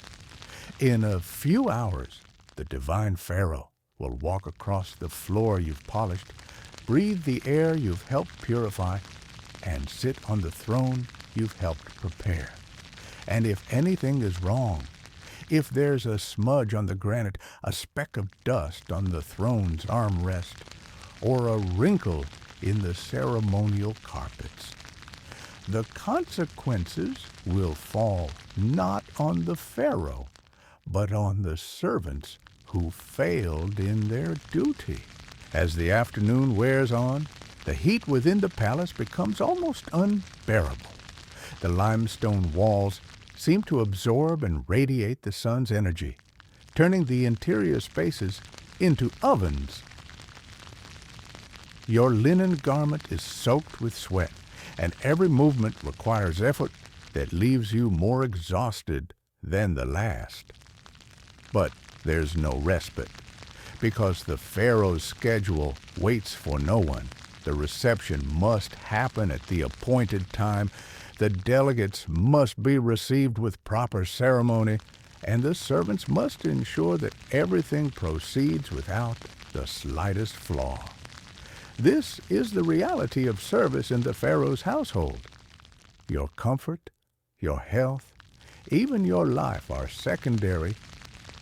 In a few hours, the divine Pharaoh will walk across the floor you've polished, breathe the air you've helped purify, and sit on the throne you've helped prepare. And if anything is wrong, if there's a smudge on the granite, a speck of dust on the throne's armrest, or a wrinkle in the ceremonial carpets, the consequences will fall not on the Pharaoh, but on the servants who failed in their duty. As the afternoon wears on, the heat within the palace becomes almost unbearable. The limestone walls seem to absorb and radiate the sun's energy, turning the interior spaces into ovens. Your linen garment is soaked with sweat, and every movement requires effort that leaves you more exhausted than the last. But there's no respite, because the Pharaoh's schedule waits for no one. The reception must happen at the appointed time, the delegates must be received with proper ceremony, and the servants must ensure that everything proceeds without the slightest flaw. This is the reality of service in the Pharaoh's household. Your comfort, your health, even your life are secondary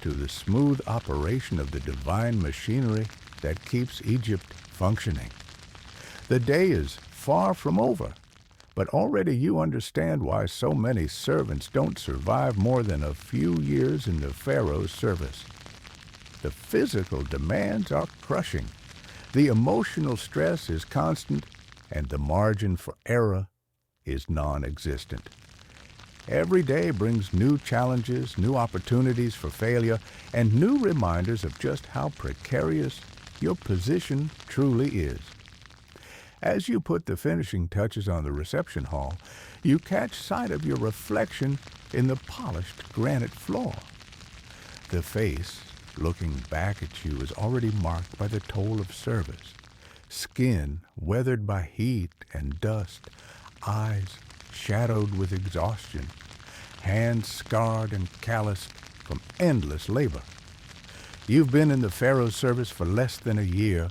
to the smooth operation of the divine machinery that keeps Egypt functioning. The day is far from over, but already you understand why so many servants don't survive more than a few years in the Pharaoh's service. The physical demands are crushing, the emotional stress is constant, and the margin for error is non-existent. Every day brings new challenges, new opportunities for failure, and new reminders of just how precarious your position truly is. As you put the finishing touches on the reception hall, you catch sight of your reflection in the polished granite floor. The face, looking back at you, is already marked by the toll of service. Skin weathered by heat and dust, eyes shadowed with exhaustion, hands scarred and calloused from endless labor. You've been in the Pharaoh's service for less than a year,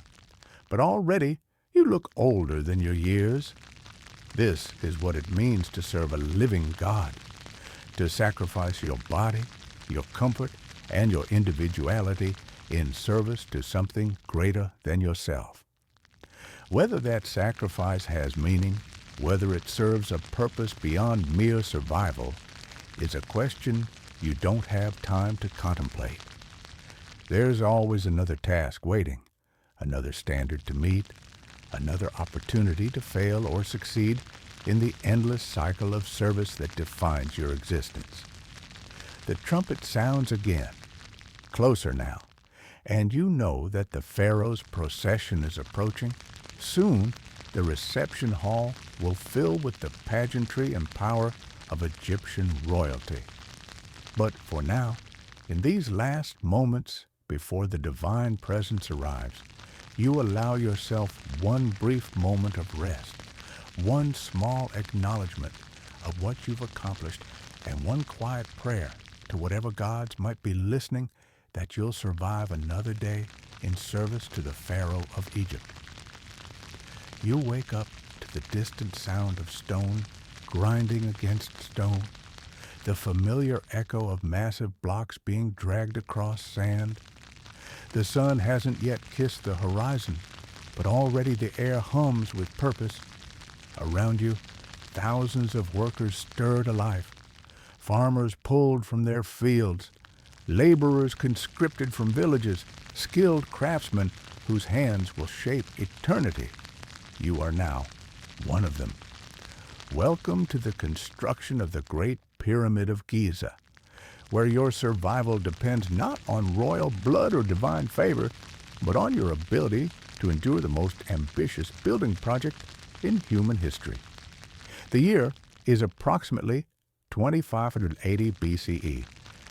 but already you look older than your years. This is what it means to serve a living God, to sacrifice your body, your comfort, and your individuality in service to something greater than yourself. Whether that sacrifice has meaning, whether it serves a purpose beyond mere survival, is a question you don't have time to contemplate. There's always another task waiting, another standard to meet, another opportunity to fail or succeed in the endless cycle of service that defines your existence. The trumpet sounds again, closer now, and you know that the Pharaoh's procession is approaching. Soon, the reception hall will fill with the pageantry and power of Egyptian royalty. But for now, in these last moments before the divine presence arrives, you allow yourself one brief moment of rest, one small acknowledgement of what you've accomplished, and one quiet prayer to whatever gods might be listening that you'll survive another day in service to the Pharaoh of Egypt. You wake up to the distant sound of stone grinding against stone, the familiar echo of massive blocks being dragged across sand. The sun hasn't yet kissed the horizon, but already the air hums with purpose. Around you, thousands of workers stirred to life, farmers pulled from their fields, laborers conscripted from villages, skilled craftsmen whose hands will shape eternity. You are now one of them. Welcome to the construction of the Great Pyramid of Giza, where your survival depends not on royal blood or divine favor, but on your ability to endure the most ambitious building project in human history. The year is approximately 2580 BCE,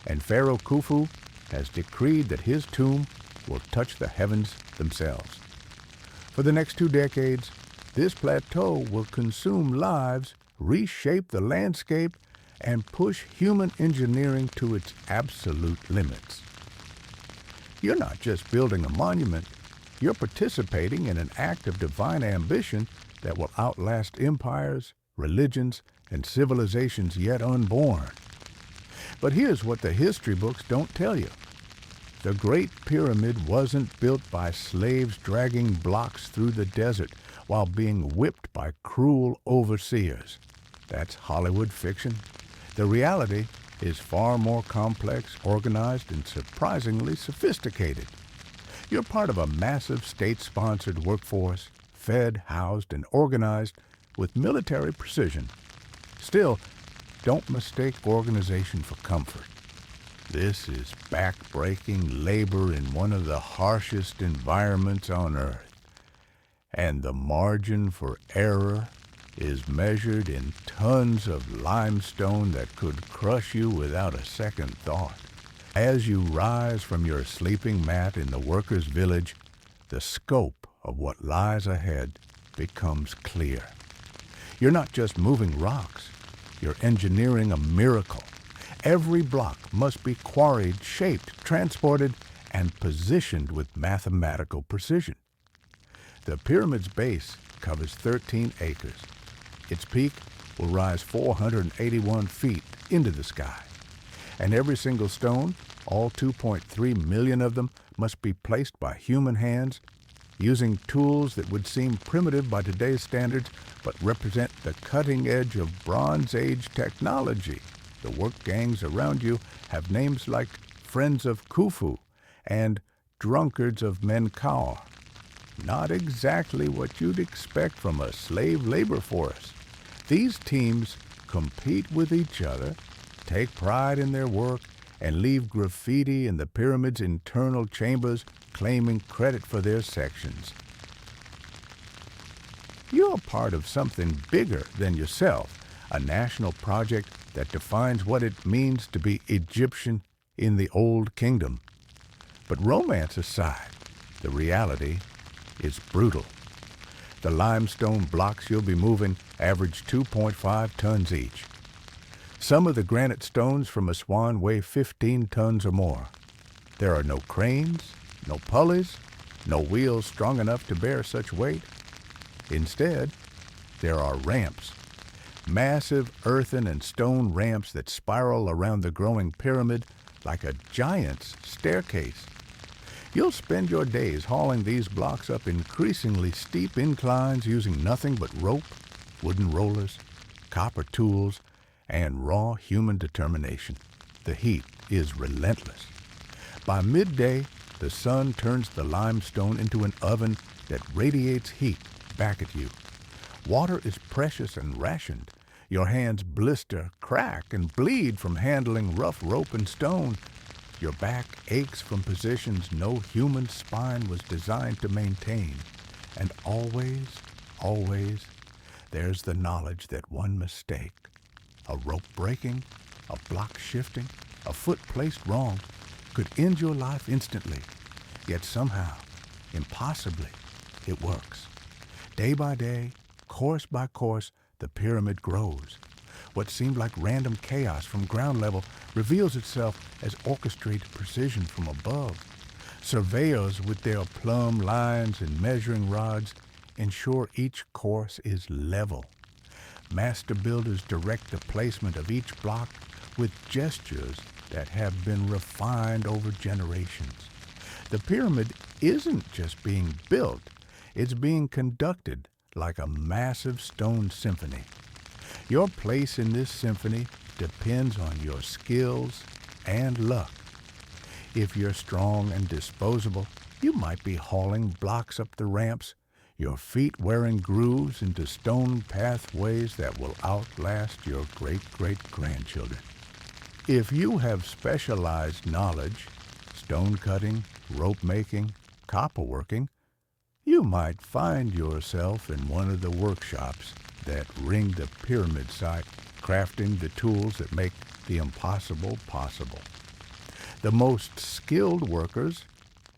and Pharaoh Khufu has decreed that his tomb will touch the heavens themselves. For the next 2 decades, this plateau will consume lives, reshape the landscape, and push human engineering to its absolute limits. You're not just building a monument, you're participating in an act of divine ambition that will outlast empires, religions, and civilizations yet unborn. But here's what the history books don't tell you. The Great Pyramid wasn't built by slaves dragging blocks through the desert while being whipped by cruel overseers. That's Hollywood fiction. The reality is far more complex, organized, and surprisingly sophisticated. You're part of a massive state-sponsored workforce, fed, housed, and organized with military precision. Still, don't mistake organization for comfort. This is back-breaking labor in one of the harshest environments on Earth. And the margin for error is measured in tons of limestone that could crush you without a second thought. As you rise from your sleeping mat in the workers' village, the scope of what lies ahead becomes clear. You're not just moving rocks, you're engineering a miracle. Every block must be quarried, shaped, transported, and positioned with mathematical precision. The pyramid's base covers 13 acres. Its peak will rise 481 feet into the sky. And every single stone, all 2.3 million of them, must be placed by human hands, using tools that would seem primitive by today's standards, but represent the cutting edge of Bronze Age technology. The work gangs around you have names like Friends of Khufu and Drunkards of Menkaure. Not exactly what you'd expect from a slave labor force. These teams compete with each other, take pride in their work, and leave graffiti in the pyramid's internal chambers claiming credit for their sections. You're part of something bigger than yourself, a national project that defines what it means to be Egyptian in the Old Kingdom. But romance aside, the reality is brutal. The limestone blocks you'll be moving average 2.5 tons each. Some of the granite stones from Aswan weigh 15 tons or more. There are no cranes, no pulleys, no wheels strong enough to bear such weight. Instead, there are ramps. Massive earthen and stone ramps that spiral around the growing pyramid like a giant's staircase. You'll spend your days hauling these blocks up increasingly steep inclines using nothing but rope, wooden rollers, copper tools, and raw human determination. The heat is relentless. By midday, the sun turns the limestone into an oven that radiates heat back at you. Water is precious and rationed. Your hands blister, crack, and bleed from handling rough rope and stone. Your back aches from positions no human spine was designed to maintain. And always, always, there's the knowledge that one mistake, a rope breaking, a block shifting, a foot placed wrong, could end your life instantly. Yet somehow, impossibly, it works. Day by day, course by course, the pyramid grows. What seemed like random chaos from ground level reveals itself as orchestrated precision from above. Surveyors with their plumb lines and measuring rods ensure each course is level. Master builders direct the placement of each block with gestures that have been refined over generations. The pyramid isn't just being built, it's being conducted like a massive stone symphony. Your place in this symphony depends on your skills and luck. If you're strong and disposable, you might be hauling blocks up the ramps, your feet wearing grooves into stone pathways that will outlast your great-great-grandchildren. If you have specialized knowledge, stone cutting, rope making, copper working, you might find yourself in one of the workshops that ring the pyramid site, crafting the tools that make the impossible possible. The most skilled workers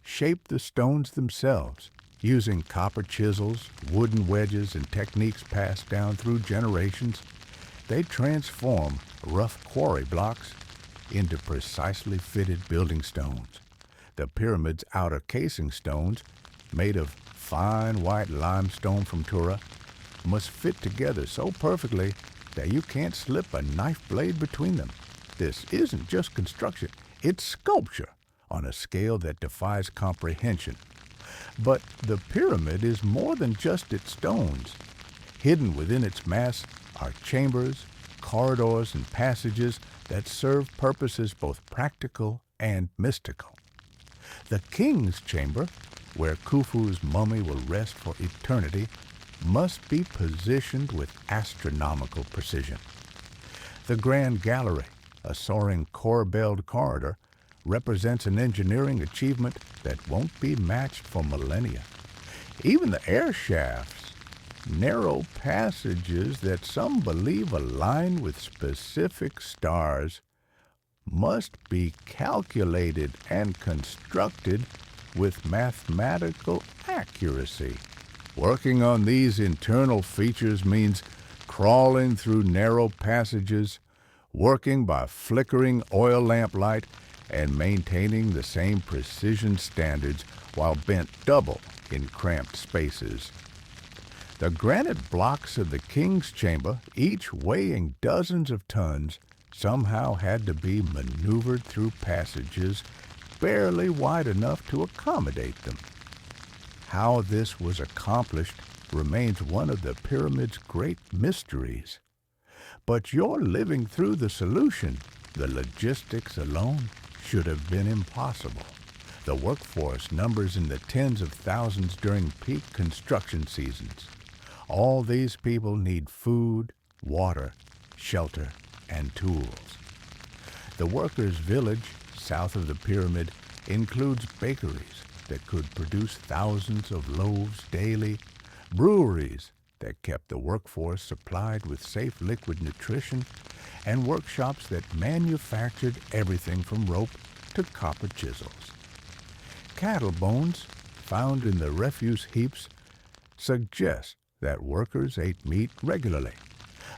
shape the stones themselves, Using copper chisels, wooden wedges, and techniques passed down through generations, they transform rough quarry blocks into precisely fitted building stones. The pyramid's outer casing stones, made of fine white limestone from Tura, must fit together so perfectly that you can't slip a knife blade between them. This isn't just construction, it's sculpture on a scale that defies comprehension. But the pyramid is more than just its stones. Hidden within its mass are chambers, corridors, and passages that serve purposes both practical and mystical. The king's chamber, where Khufu's mummy will rest for eternity, must be positioned with astronomical precision. The Grand Gallery, a soaring corbelled corridor, represents an engineering achievement that won't be matched for millennia. Even the air shafts, narrow passages that some believe align with specific stars, must be calculated and constructed with mathematical accuracy. Working on these internal features means crawling through narrow passages, working by flickering oil lamp light, and maintaining the same precision standards while bent double in cramped spaces. The granite blocks of the king's chamber, each weighing dozens of tons, somehow had to be maneuvered through passages barely wide enough to accommodate them. How this was accomplished remains one of the pyramid's great mysteries. But you're living through the solution. The logistics alone should have been impossible. The workforce numbers in the tens of thousands during peak construction seasons. All these people need food, water, shelter, and tools. The workers' village, south of the pyramid, includes bakeries that could produce thousands of loaves daily, breweries that kept the workforce supplied with safe liquid nutrition, and workshops that manufactured everything from rope to copper chisels. Cattle bones found in the refuse heaps suggest that workers ate meat regularly,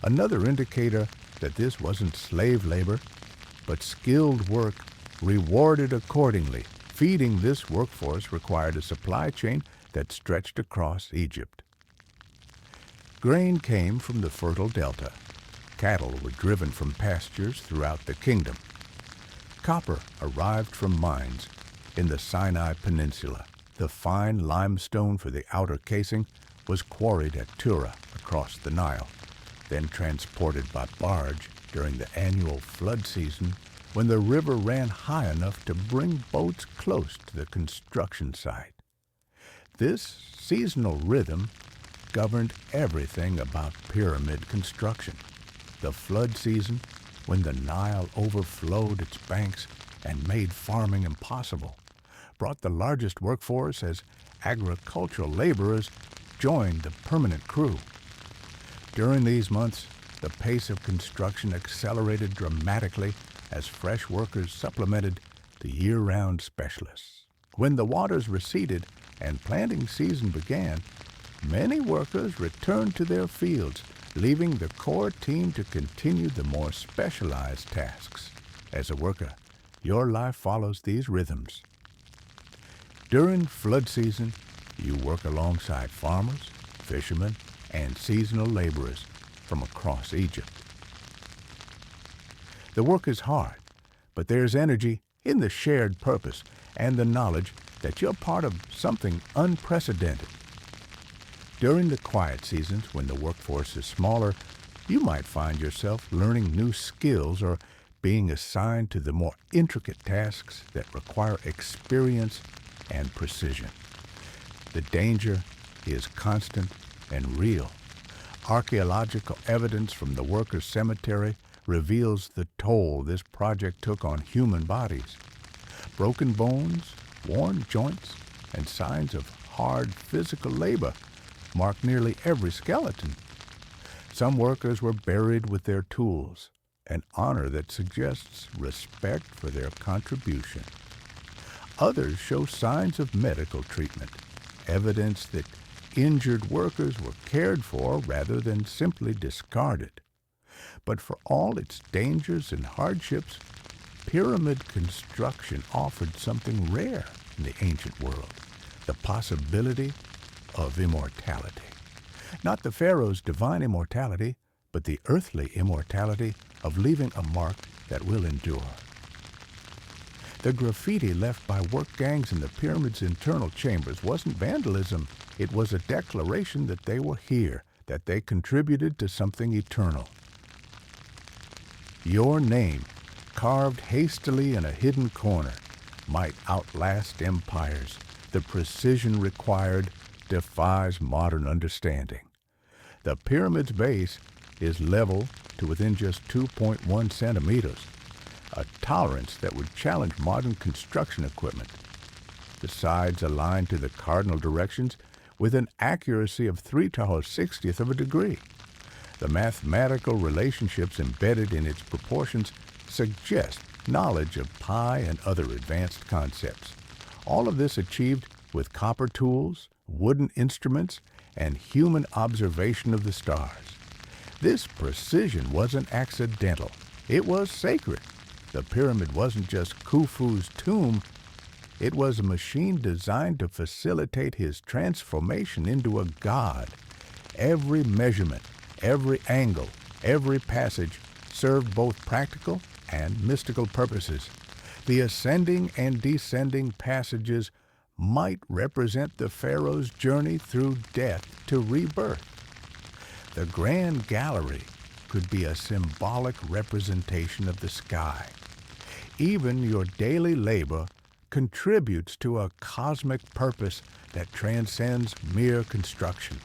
another indicator that this wasn't slave labor, but skilled work rewarded accordingly. Feeding this workforce required a supply chain that stretched across Egypt. Grain came from the fertile delta. Cattle were driven from pastures throughout the kingdom. Copper arrived from mines in the Sinai Peninsula. The fine limestone for the outer casing was quarried at Tura across the Nile, then transported by barge during the annual flood season when the river ran high enough to bring boats close to the construction site. This seasonal rhythm governed everything about pyramid construction. The flood season, when the Nile overflowed its banks and made farming impossible, brought the largest workforce as agricultural laborers joined the permanent crew. During these months, the pace of construction accelerated dramatically as fresh workers supplemented the year-round specialists. When the waters receded and planting season began, many workers returned to their fields, leaving the core team to continue the more specialized tasks. As a worker, your life follows these rhythms. During flood season, you work alongside farmers, fishermen, and seasonal laborers from across Egypt. The work is hard, but there's energy in the shared purpose and the knowledge that you're part of something unprecedented. During the quiet seasons, when the workforce is smaller, you might find yourself learning new skills or being assigned to the more intricate tasks that require experience and precision. The danger is constant and real. Archaeological evidence from the workers' cemetery reveals the toll this project took on human bodies. Broken bones, worn joints, and signs of hard physical labor mark nearly every skeleton. Some workers were buried with their tools, an honor that suggests respect for their contribution. Others show signs of medical treatment, evidence that injured workers were cared for rather than simply discarded. But for all its dangers and hardships, pyramid construction offered something rare in the ancient world, the possibility of immortality. Not the pharaoh's divine immortality, but the earthly immortality of leaving a mark that will endure. The graffiti left by work gangs in the pyramid's internal chambers wasn't vandalism. It was a declaration that they were here, that they contributed to something eternal. Your name, carved hastily in a hidden corner, might outlast empires. The precision required defies modern understanding. The pyramid's base is level to within just 2.1 centimeters, a tolerance that would challenge modern construction equipment. The sides align to the cardinal directions with an accuracy of 3/60th of a degree. The mathematical relationships embedded in its proportions suggest knowledge of pi and other advanced concepts. All of this achieved with copper tools, wooden instruments, and human observation of the stars. This precision wasn't accidental. It was sacred. The pyramid wasn't just Khufu's tomb. It was a machine designed to facilitate his transformation into a god. Every measurement, every angle, every passage served both practical and mystical purposes. The ascending and descending passages might represent the pharaoh's journey through death to rebirth. The grand gallery could be a symbolic representation of the sky. Even your daily labor contributes to a cosmic purpose that transcends mere construction.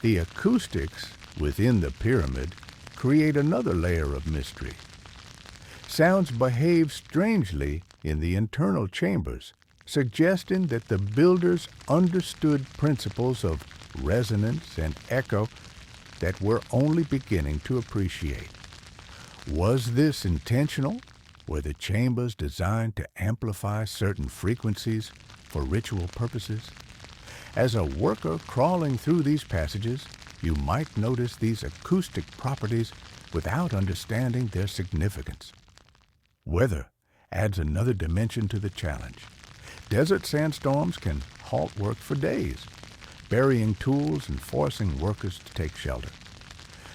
The acoustics within the pyramid create another layer of mystery. Sounds behave strangely in the internal chambers, suggesting that the builders understood principles of resonance and echo that we're only beginning to appreciate. Was this intentional? Were the chambers designed to amplify certain frequencies for ritual purposes? As a worker crawling through these passages, you might notice these acoustic properties without understanding their significance. Weather adds another dimension to the challenge. Desert sandstorms can halt work for days, burying tools and forcing workers to take shelter.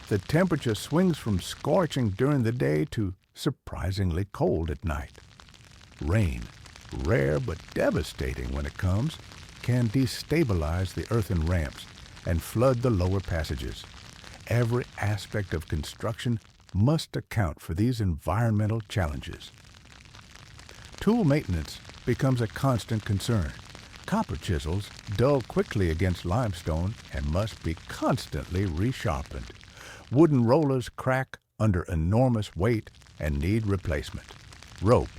The temperature swings from scorching during the day to surprisingly cold at night. Rain, rare but devastating when it comes, can destabilize the earthen ramps and flood the lower passages. Every aspect of construction must account for these environmental challenges. Tool maintenance becomes a constant concern. Copper chisels dull quickly against limestone and must be constantly resharpened. Wooden rollers crack under enormous weight and need replacement. Rope,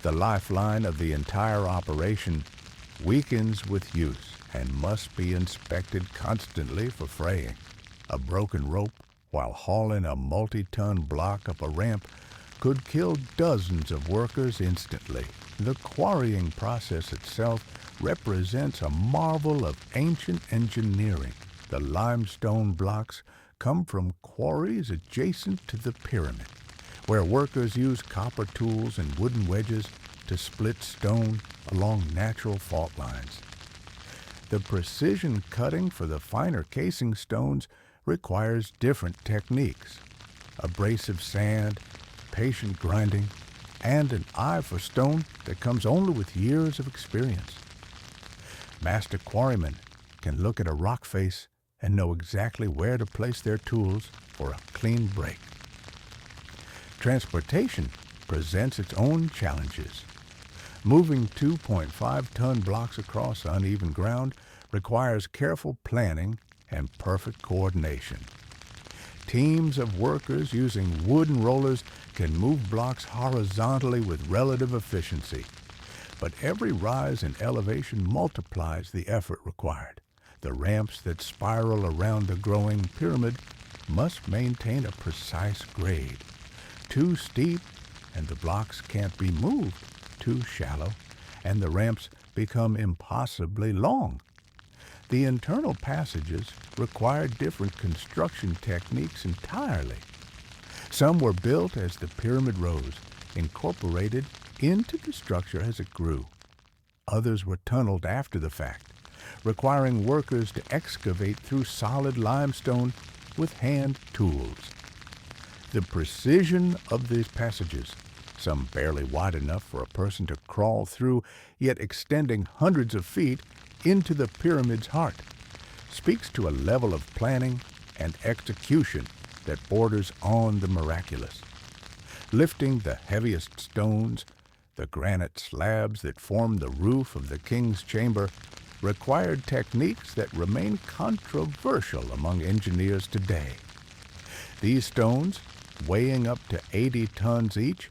the lifeline of the entire operation, weakens with use and must be inspected constantly for fraying. A broken rope while hauling a multi-ton block up a ramp could kill dozens of workers instantly. The quarrying process itself represents a marvel of ancient engineering. The limestone blocks come from quarries adjacent to the pyramid, where workers use copper tools and wooden wedges to split stone along natural fault lines. The precision cutting for the finer casing stones requires different techniques: abrasive sand, patient grinding, and an eye for stone that comes only with years of experience. Master quarrymen can look at a rock face and know exactly where to place their tools for a clean break. Transportation presents its own challenges. Moving 2.5-ton blocks across uneven ground requires careful planning and perfect coordination. Teams of workers using wooden rollers can move blocks horizontally with relative efficiency, but every rise in elevation multiplies the effort required. The ramps that spiral around the growing pyramid must maintain a precise grade. Too steep, and the blocks can't be moved. Too shallow, and the ramps become impossibly long. The internal passages required different construction techniques entirely. Some were built as the pyramid rose, incorporated into the structure as it grew. Others were tunneled after the fact, requiring workers to excavate through solid limestone with hand tools. The precision of these passages, some barely wide enough for a person to crawl through, yet extending hundreds of feet into the pyramid's heart, speaks to a level of planning and execution that borders on the miraculous. Lifting the heaviest stones, the granite slabs that formed the roof of the king's chamber, required techniques that remain controversial among engineers today. These stones, weighing up to 80 tons each,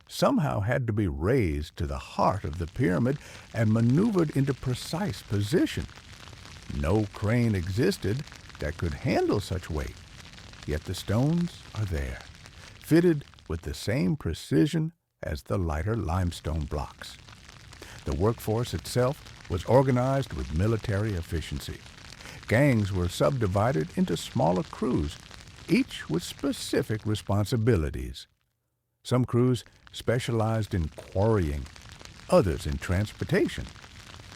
somehow had to be raised to the heart of the pyramid and maneuvered into precise position. No crane existed that could handle such weight, yet the stones are there, fitted with the same precision as the lighter limestone blocks. The workforce itself was organized with military efficiency. Gangs were subdivided into smaller crews, each with specific responsibilities. Some crews specialized in quarrying, others in transportation,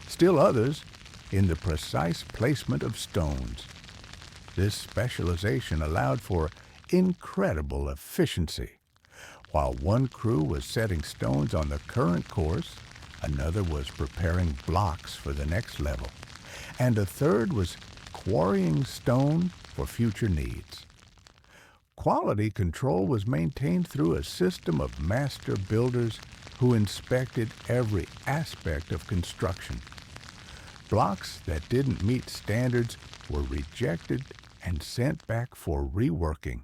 still others in the precise placement of stones. This specialization allowed for incredible efficiency. While one crew was setting stones on the current course, another was preparing blocks for the next level, and a third was quarrying stone for future needs. Quality control was maintained through a system of master builders who inspected every aspect of construction. Blocks that didn't meet standards were rejected and sent back for reworking.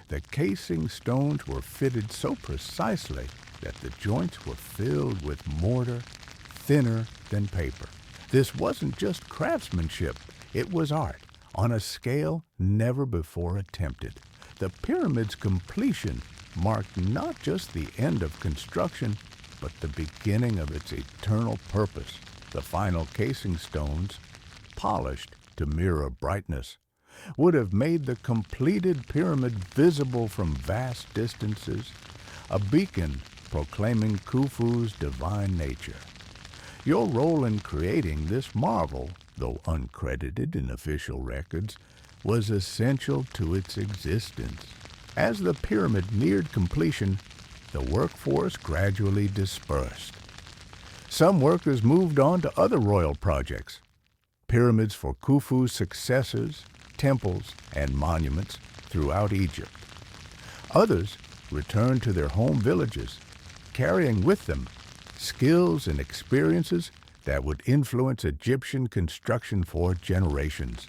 The casing stones were fitted so precisely that the joints were filled with mortar thinner than paper. This wasn't just craftsmanship, it was art on a scale never before attempted. The pyramid's completion marked not just the end of construction, but the beginning of its eternal purpose. The final casing stones, polished to mirror brightness, would have made the completed pyramid visible from vast distances, a beacon proclaiming Khufu's divine nature. Your role in creating this marvel, though uncredited in official records, was essential to its existence. As the pyramid neared completion, the workforce gradually dispersed. Some workers moved on to other royal projects, pyramids for Khufu's successors, temples, and monuments throughout Egypt. Others returned to their home villages, carrying with them skills and experiences that would influence Egyptian construction for generations.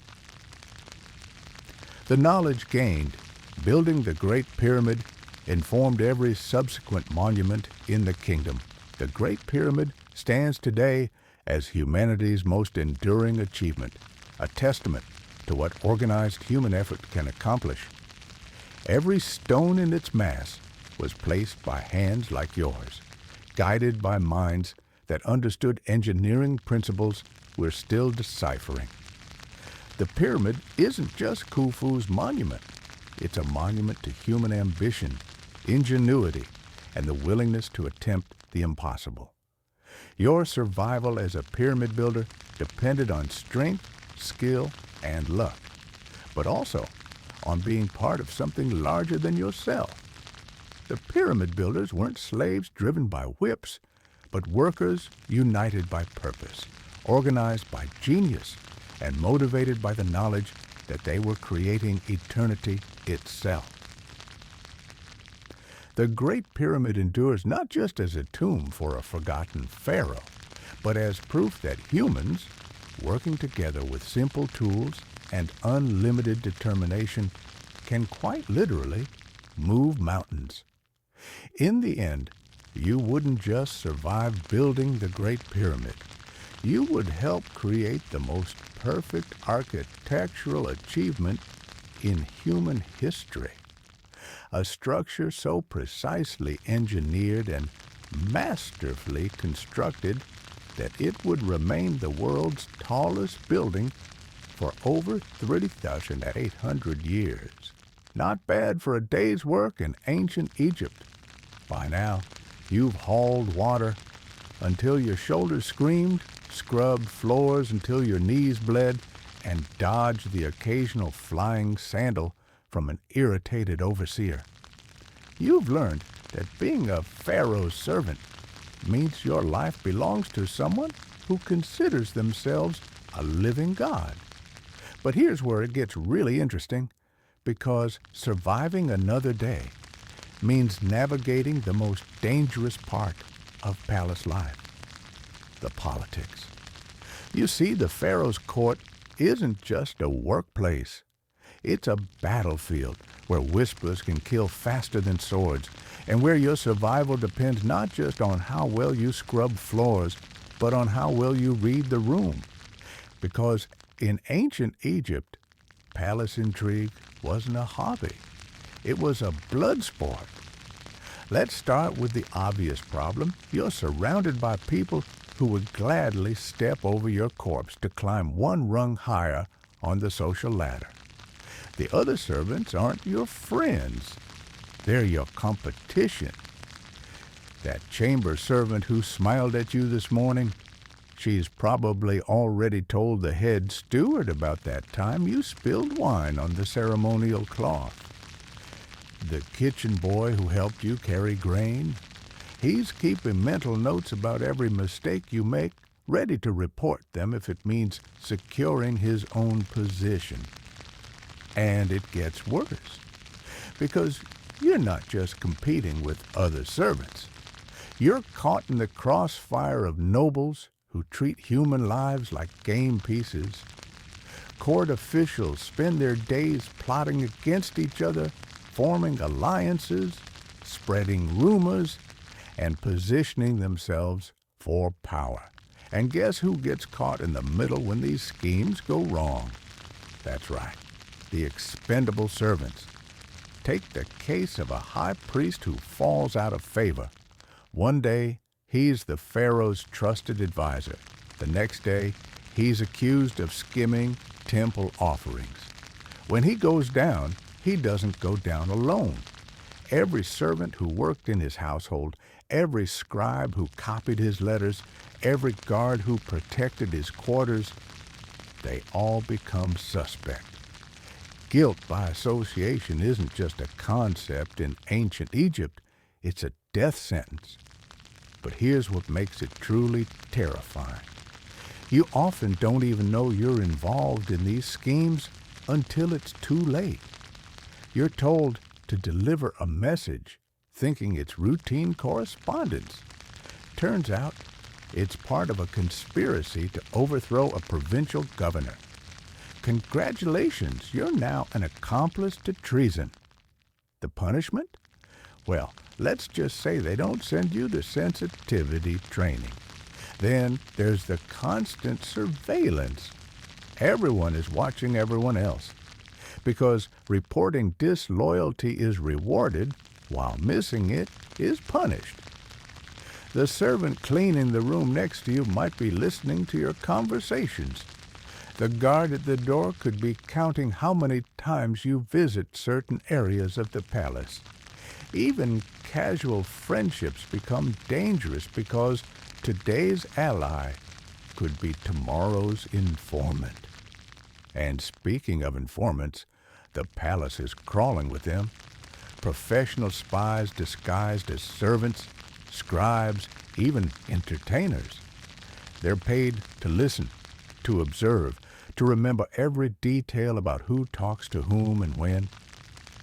The knowledge gained building the Great Pyramid informed every subsequent monument in the kingdom. The Great Pyramid stands today as humanity's most enduring achievement, a testament to what organized human effort can accomplish. Every stone in its mass was placed by hands like yours, guided by minds that understood engineering principles we're still deciphering. The pyramid isn't just Khufu's monument. It's a monument to human ambition, ingenuity, and the willingness to attempt the impossible. Your survival as a pyramid builder depended on strength, skill, and luck, but also on being part of something larger than yourself. The pyramid builders weren't slaves driven by whips, but workers united by purpose, organized by genius, and motivated by the knowledge that they were creating eternity itself. The Great Pyramid endures not just as a tomb for a forgotten pharaoh, but as proof that humans, working together with simple tools and unlimited determination, can quite literally move mountains. In the end, you wouldn't just survive building the Great Pyramid. You would help create the most perfect architectural achievement in human history. A structure so precisely engineered and masterfully constructed that it would remain the world's tallest building for over 3,800 years. Not bad for a day's work in ancient Egypt. By now, you've hauled water until your shoulders screamed, scrubbed floors until your knees bled, and dodged the occasional flying sandal from an irritated overseer. You've learned that being a Pharaoh's servant means your life belongs to someone who considers themselves a living God. But here's where it gets really interesting, because surviving another day means navigating the most dangerous part of palace life, the politics. You see, the Pharaoh's court isn't just a workplace. It's a battlefield where whispers can kill faster than swords, and where your survival depends not just on how well you scrub floors, but on how well you read the room. Because in ancient Egypt, palace intrigue wasn't a hobby. It was a blood sport. Let's start with the obvious problem. You're surrounded by people who would gladly step over your corpse to climb one rung higher on the social ladder. The other servants aren't your friends. They're your competition. That chamber servant who smiled at you this morning, she's probably already told the head steward about that time you spilled wine on the ceremonial cloth. The kitchen boy who helped you carry grain, he's keeping mental notes about every mistake you make, ready to report them if it means securing his own position. And it gets worse, because you're not just competing with other servants. You're caught in the crossfire of nobles who treat human lives like game pieces. Court officials spend their days plotting against each other, forming alliances, spreading rumors, and positioning themselves for power. And guess who gets caught in the middle when these schemes go wrong? That's right, the expendable servants. Take the case of a high priest who falls out of favor. One day, he's the Pharaoh's trusted advisor. The next day, he's accused of skimming temple offerings. When he goes down, he doesn't go down alone. Every servant who worked in his household, every scribe who copied his letters, every guard who protected his quarters, they all become suspect. Guilt by association isn't just a concept in ancient Egypt, it's a death sentence. But here's what makes it truly terrifying. You often don't even know you're involved in these schemes until it's too late. You're told to deliver a message, thinking it's routine correspondence. Turns out, it's part of a conspiracy to overthrow a provincial governor. Congratulations, you're now an accomplice to treason. The punishment? Well, let's just say they don't send you to sensitivity training. Then there's the constant surveillance. Everyone is watching everyone else, because reporting disloyalty is rewarded, while missing it is punished. The servant cleaning the room next to you might be listening to your conversations. The guard at the door could be counting how many times you visit certain areas of the palace. Even casual friendships become dangerous because today's ally could be tomorrow's informant. And speaking of informants, the palace is crawling with them. Professional spies disguised as servants, scribes, even entertainers. They're paid to listen, to observe, to remember every detail about who talks to whom and when.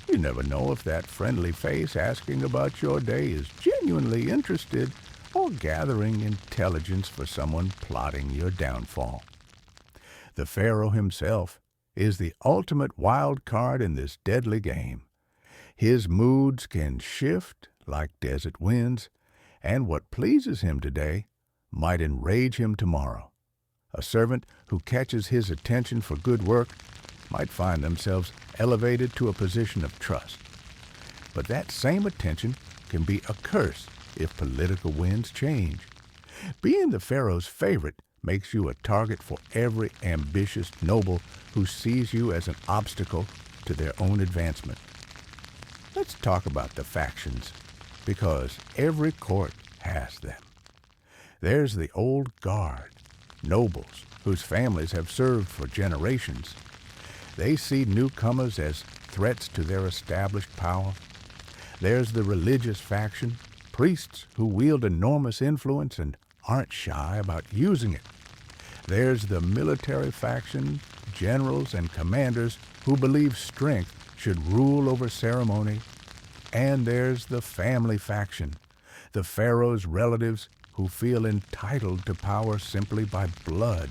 You never know if that friendly face asking about your day is genuinely interested or gathering intelligence for someone plotting your downfall. The Pharaoh himself is the ultimate wild card in this deadly game. His moods can shift like desert winds, and what pleases him today might enrage him tomorrow. A servant who catches his attention for good work might find themselves elevated to a position of trust. But that same attention can be a curse if political winds change. Being the Pharaoh's favorite makes you a target for every ambitious noble who sees you as an obstacle to their own advancement. Let's talk about the factions, because every court has them. There's the old guard, nobles whose families have served for generations. They see newcomers as threats to their established power. There's the religious faction, priests who wield enormous influence and aren't shy about using it. There's the military faction, generals and commanders who believe strength should rule over ceremony. And there's the family faction, the Pharaoh's relatives who feel entitled to power simply by blood.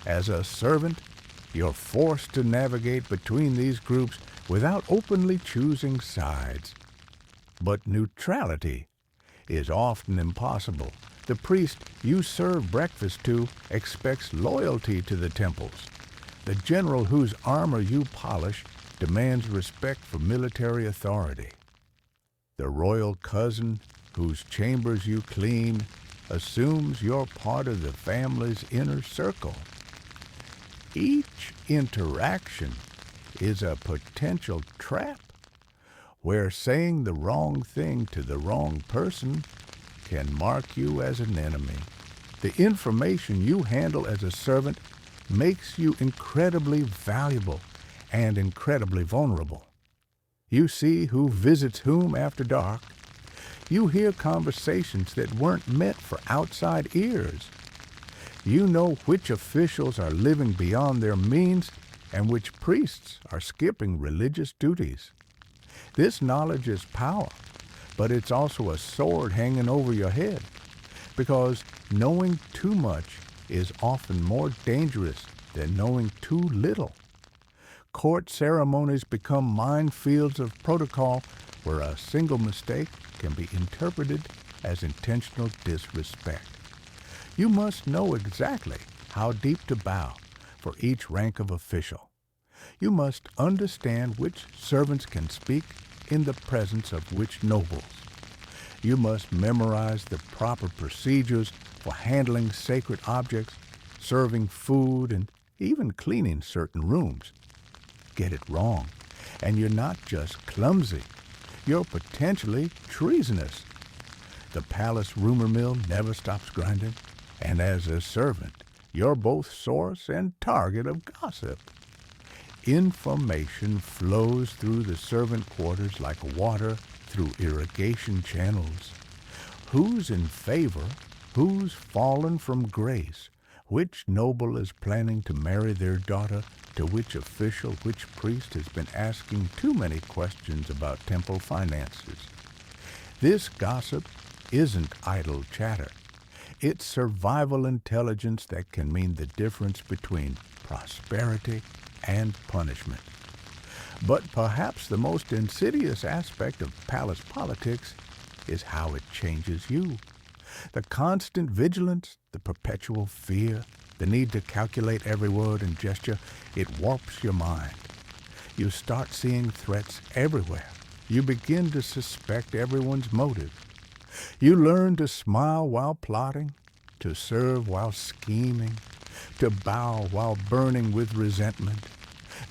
As a servant, you're forced to navigate between these groups without openly choosing sides. But neutrality is often impossible. The priest you serve breakfast to expects loyalty to the temples. The general whose armor you polish demands respect for military authority. The royal cousin whose chambers you clean assumes you're part of the family's inner circle. Each interaction is a potential trap where saying the wrong thing to the wrong person can mark you as an enemy. The information you handle as a servant makes you incredibly valuable and incredibly vulnerable. You see who visits whom after dark. You hear conversations that weren't meant for outside ears. You know which officials are living beyond their means and which priests are skipping religious duties. This knowledge is power, but it's also a sword hanging over your head, because knowing too much is often more dangerous than knowing too little. Court ceremonies become minefields of protocol where a single mistake can be interpreted as intentional disrespect. You must know exactly how deep to bow for each rank of official. You must understand which servants can speak in the presence of which nobles. You must memorize the proper procedures for handling sacred objects, serving food, and even cleaning certain rooms. Get it wrong, and you're not just clumsy. You're potentially treasonous. The palace rumor mill never stops grinding, and as a servant, you're both source and target of gossip. Information flows through the servant quarters like water through irrigation channels. Who's in favor? Who's fallen from grace? Which noble is planning to marry their daughter to which official, which priest has been asking too many questions about temple finances? This gossip isn't idle chatter. It's survival intelligence that can mean the difference between prosperity and punishment. But perhaps the most insidious aspect of palace politics is how it changes you. The constant vigilance, the perpetual fear, the need to calculate every word and gesture, it warps your mind. You start seeing threats everywhere. You begin to suspect everyone's motive. You learn to smile while plotting, to serve while scheming, to bow while burning with resentment.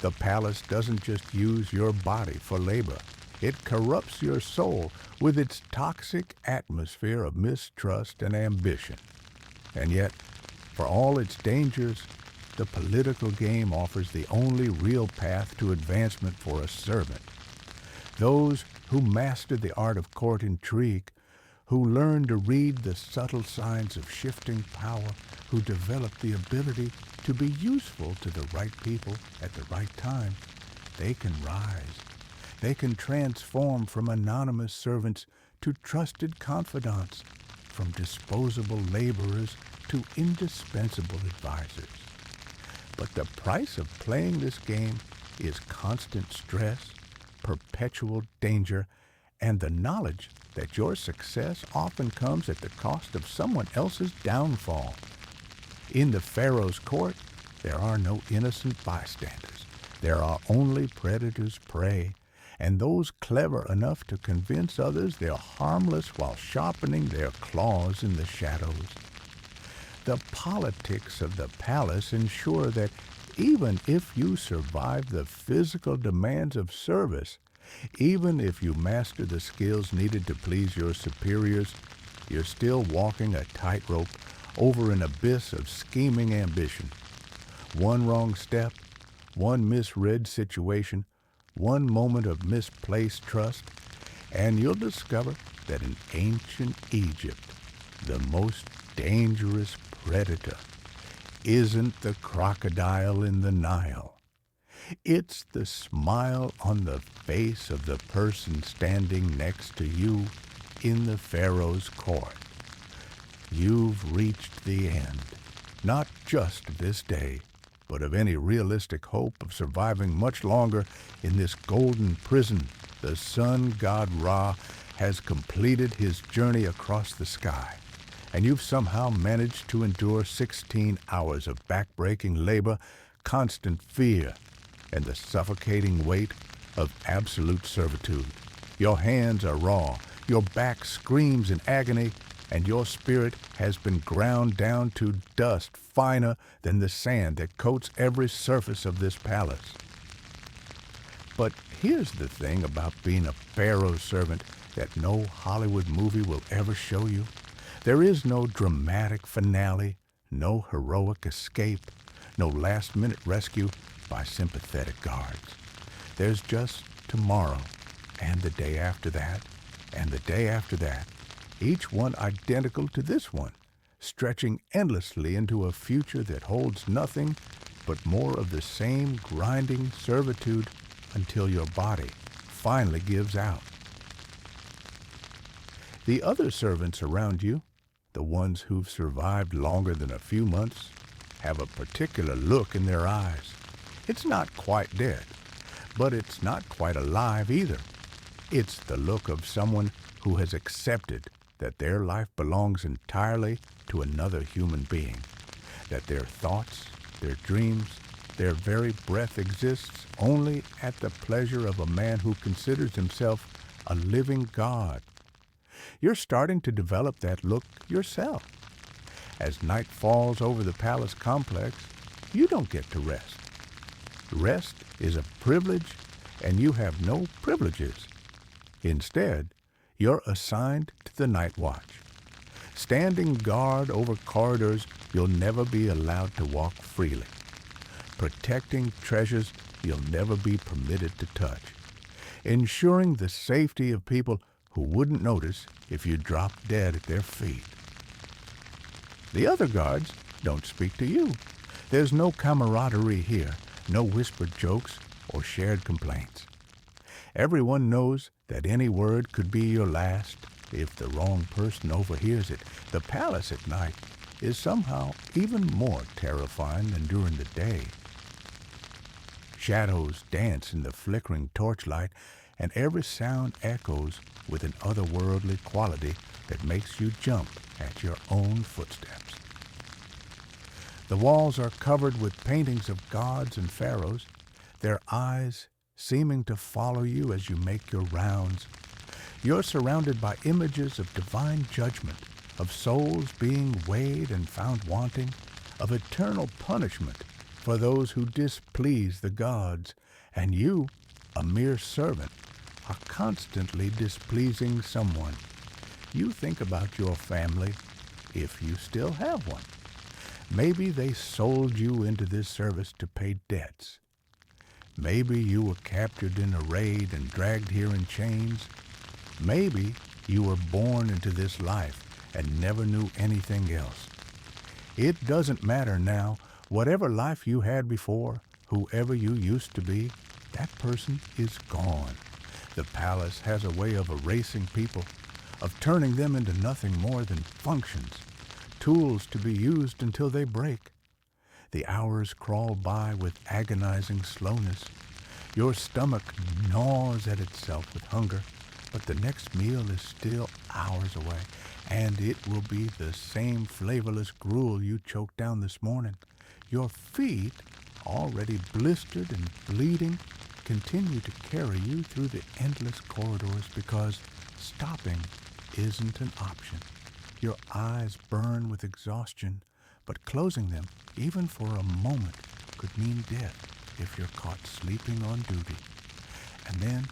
The palace doesn't just use your body for labor. It corrupts your soul with its toxic atmosphere of mistrust and ambition. And yet, for all its dangers, the political game offers the only real path to advancement for a servant. Those who master the art of court intrigue, who learn to read the subtle signs of shifting power, who develop the ability to be useful to the right people at the right time, they can rise. They can transform from anonymous servants to trusted confidants, from disposable laborers to indispensable advisors. But the price of playing this game is constant stress, perpetual danger, and the knowledge that your success often comes at the cost of someone else's downfall. In the Pharaoh's court, there are no innocent bystanders. There are only predators' prey, and those clever enough to convince others they're harmless while sharpening their claws in the shadows. The politics of the palace ensure that even if you survive the physical demands of service, even if you master the skills needed to please your superiors, you're still walking a tightrope over an abyss of scheming ambition. One wrong step, one misread situation, one moment of misplaced trust, and you'll discover that in ancient Egypt, the most dangerous predator isn't the crocodile in the Nile. It's the smile on the face of the person standing next to you in the Pharaoh's court. You've reached the end, not just of this day, but of any realistic hope of surviving much longer in this golden prison. The sun god Ra has completed his journey across the sky, and you've somehow managed to endure 16 hours of backbreaking labor, constant fear, and the suffocating weight of absolute servitude. Your hands are raw, your back screams in agony, and your spirit has been ground down to dust finer than the sand that coats every surface of this palace. But here's the thing about being a Pharaoh servant that no Hollywood movie will ever show you. There is no dramatic finale, no heroic escape, no last-minute rescue by sympathetic guards. There's just tomorrow, and the day after that, and the day after that, each one identical to this one, stretching endlessly into a future that holds nothing but more of the same grinding servitude until your body finally gives out. The other servants around you, the ones who've survived longer than a few months, have a particular look in their eyes. It's not quite dead, but it's not quite alive either. It's the look of someone who has accepted that their life belongs entirely to another human being, that their thoughts, their dreams, their very breath exists only at the pleasure of a man who considers himself a living god. You're starting to develop that look yourself. As night falls over the palace complex, you don't get to rest. Rest is a privilege, and you have no privileges. Instead, you're assigned to the night watch, standing guard over corridors you'll never be allowed to walk freely, protecting treasures you'll never be permitted to touch, ensuring the safety of people who wouldn't notice if you dropped dead at their feet. The other guards don't speak to you. There's no camaraderie here, no whispered jokes or shared complaints. Everyone knows that any word could be your last if the wrong person overhears it. The palace at night is somehow even more terrifying than during the day. Shadows dance in the flickering torchlight, and every sound echoes with an otherworldly quality that makes you jump at your own footsteps. The walls are covered with paintings of gods and pharaohs, their eyes seeming to follow you as you make your rounds. You're surrounded by images of divine judgment, of souls being weighed and found wanting, of eternal punishment for those who displease the gods, and you, a mere servant, are constantly displeasing someone. You think about your family, if you still have one. Maybe they sold you into this service to pay debts. Maybe you were captured in a raid and dragged here in chains. Maybe you were born into this life and never knew anything else. It doesn't matter now. Whatever life you had before, whoever you used to be, that person is gone. The palace has a way of erasing people, of turning them into nothing more than functions, tools to be used until they break. The hours crawl by with agonizing slowness. Your stomach gnaws at itself with hunger, but the next meal is still hours away, and it will be the same flavorless gruel you choked down this morning. Your feet, already blistered and bleeding, continue to carry you through the endless corridors because stopping isn't an option. Your eyes burn with exhaustion, but closing them, even for a moment, could mean death if you're caught sleeping on duty. And then,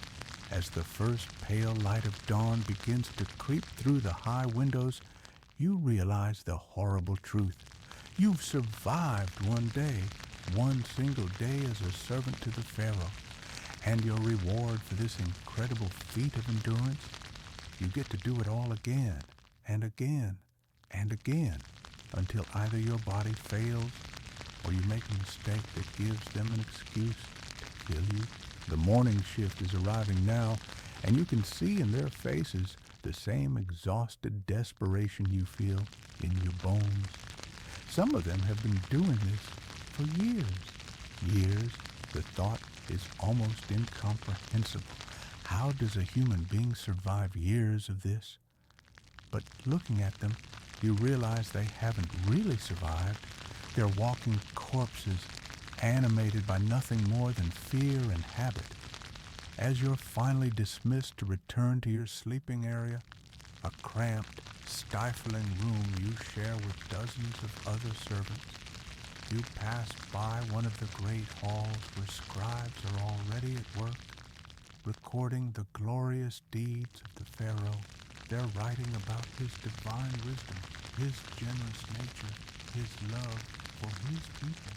as the first pale light of dawn begins to creep through the high windows, you realize the horrible truth. You've survived one day, one single day as a servant to the Pharaoh. And your reward for this incredible feat of endurance? You get to do it all again, and again, and again, until either your body fails or you make a mistake that gives them an excuse to kill you. The morning shift is arriving now, and you can see in their faces the same exhausted desperation you feel in your bones. Some of them have been doing this for years. Years, the thought is almost incomprehensible. How does a human being survive years of this? But looking at them, you realize they haven't really survived. They're walking corpses, animated by nothing more than fear and habit. As you're finally dismissed to return to your sleeping area, a cramped, stifling room you share with dozens of other servants, you pass by one of the great halls where scribes are already at work, recording the glorious deeds of the Pharaoh. They're writing about his divine wisdom, his generous nature, his love for his people.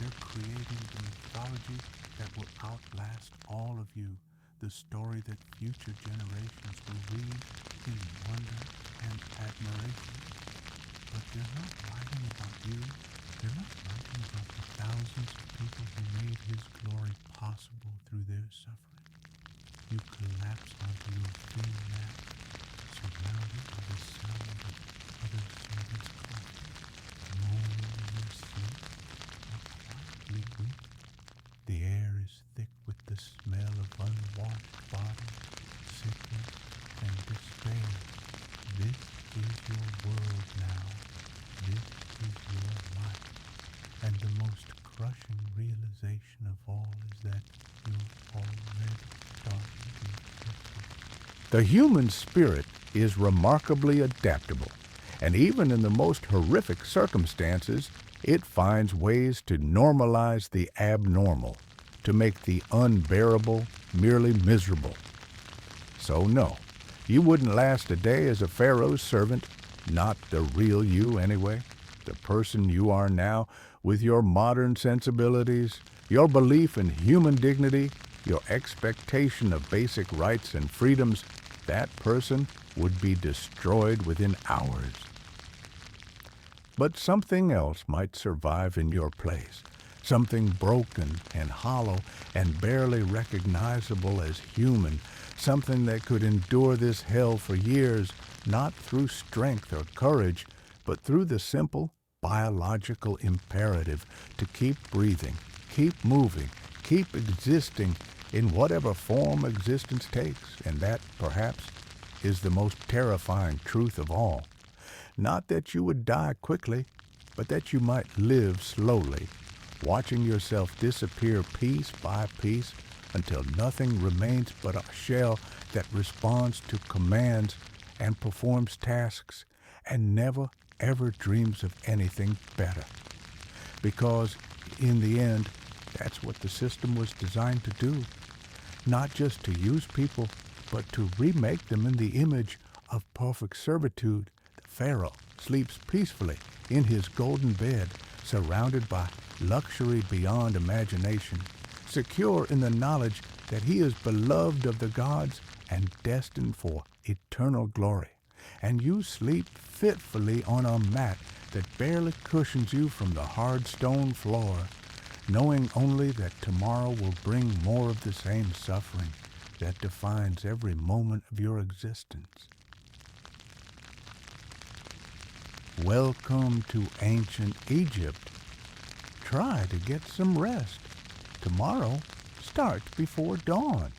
They're creating the mythology that will outlast all of you, the story that future generations will read in wonder and admiration. But they're not writing about you. They're not writing about the thousands of people who made his glory possible through their suffering. You collapse onto your thin mat, surrounded by the sound of other servants coughing, moaning in their sleep, or quietly weep. The air is thick with the smell of unwashed bodies, sickness, and despair. This is your world now. This is your life. And the most crushing realization of all is that you're already starting to exist. The human spirit is remarkably adaptable, and even in the most horrific circumstances, it finds ways to normalize the abnormal, to make the unbearable merely miserable. So no, you wouldn't last a day as a Pharaoh's servant, not the real you anyway, the person you are now with your modern sensibilities, your belief in human dignity, your expectation of basic rights and freedoms. That person would be destroyed within hours. But something else might survive in your place, something broken and hollow and barely recognizable as human, something that could endure this hell for years, not through strength or courage, but through the simple biological imperative to keep breathing, keep moving, keep existing in whatever form existence takes, and that, perhaps, is the most terrifying truth of all. Not that you would die quickly, but that you might live slowly, watching yourself disappear piece by piece until nothing remains but a shell that responds to commands and performs tasks and never, ever dreams of anything better. Because, in the end, that's what the system was designed to do. Not just to use people, but to remake them in the image of perfect servitude. The Pharaoh sleeps peacefully in his golden bed, surrounded by luxury beyond imagination, secure in the knowledge that he is beloved of the gods and destined for eternal glory. And you sleep fitfully on a mat that barely cushions you from the hard stone floor, knowing only that tomorrow will bring more of the same suffering that defines every moment of your existence. Welcome to ancient Egypt. Try to get some rest. Tomorrow starts before dawn.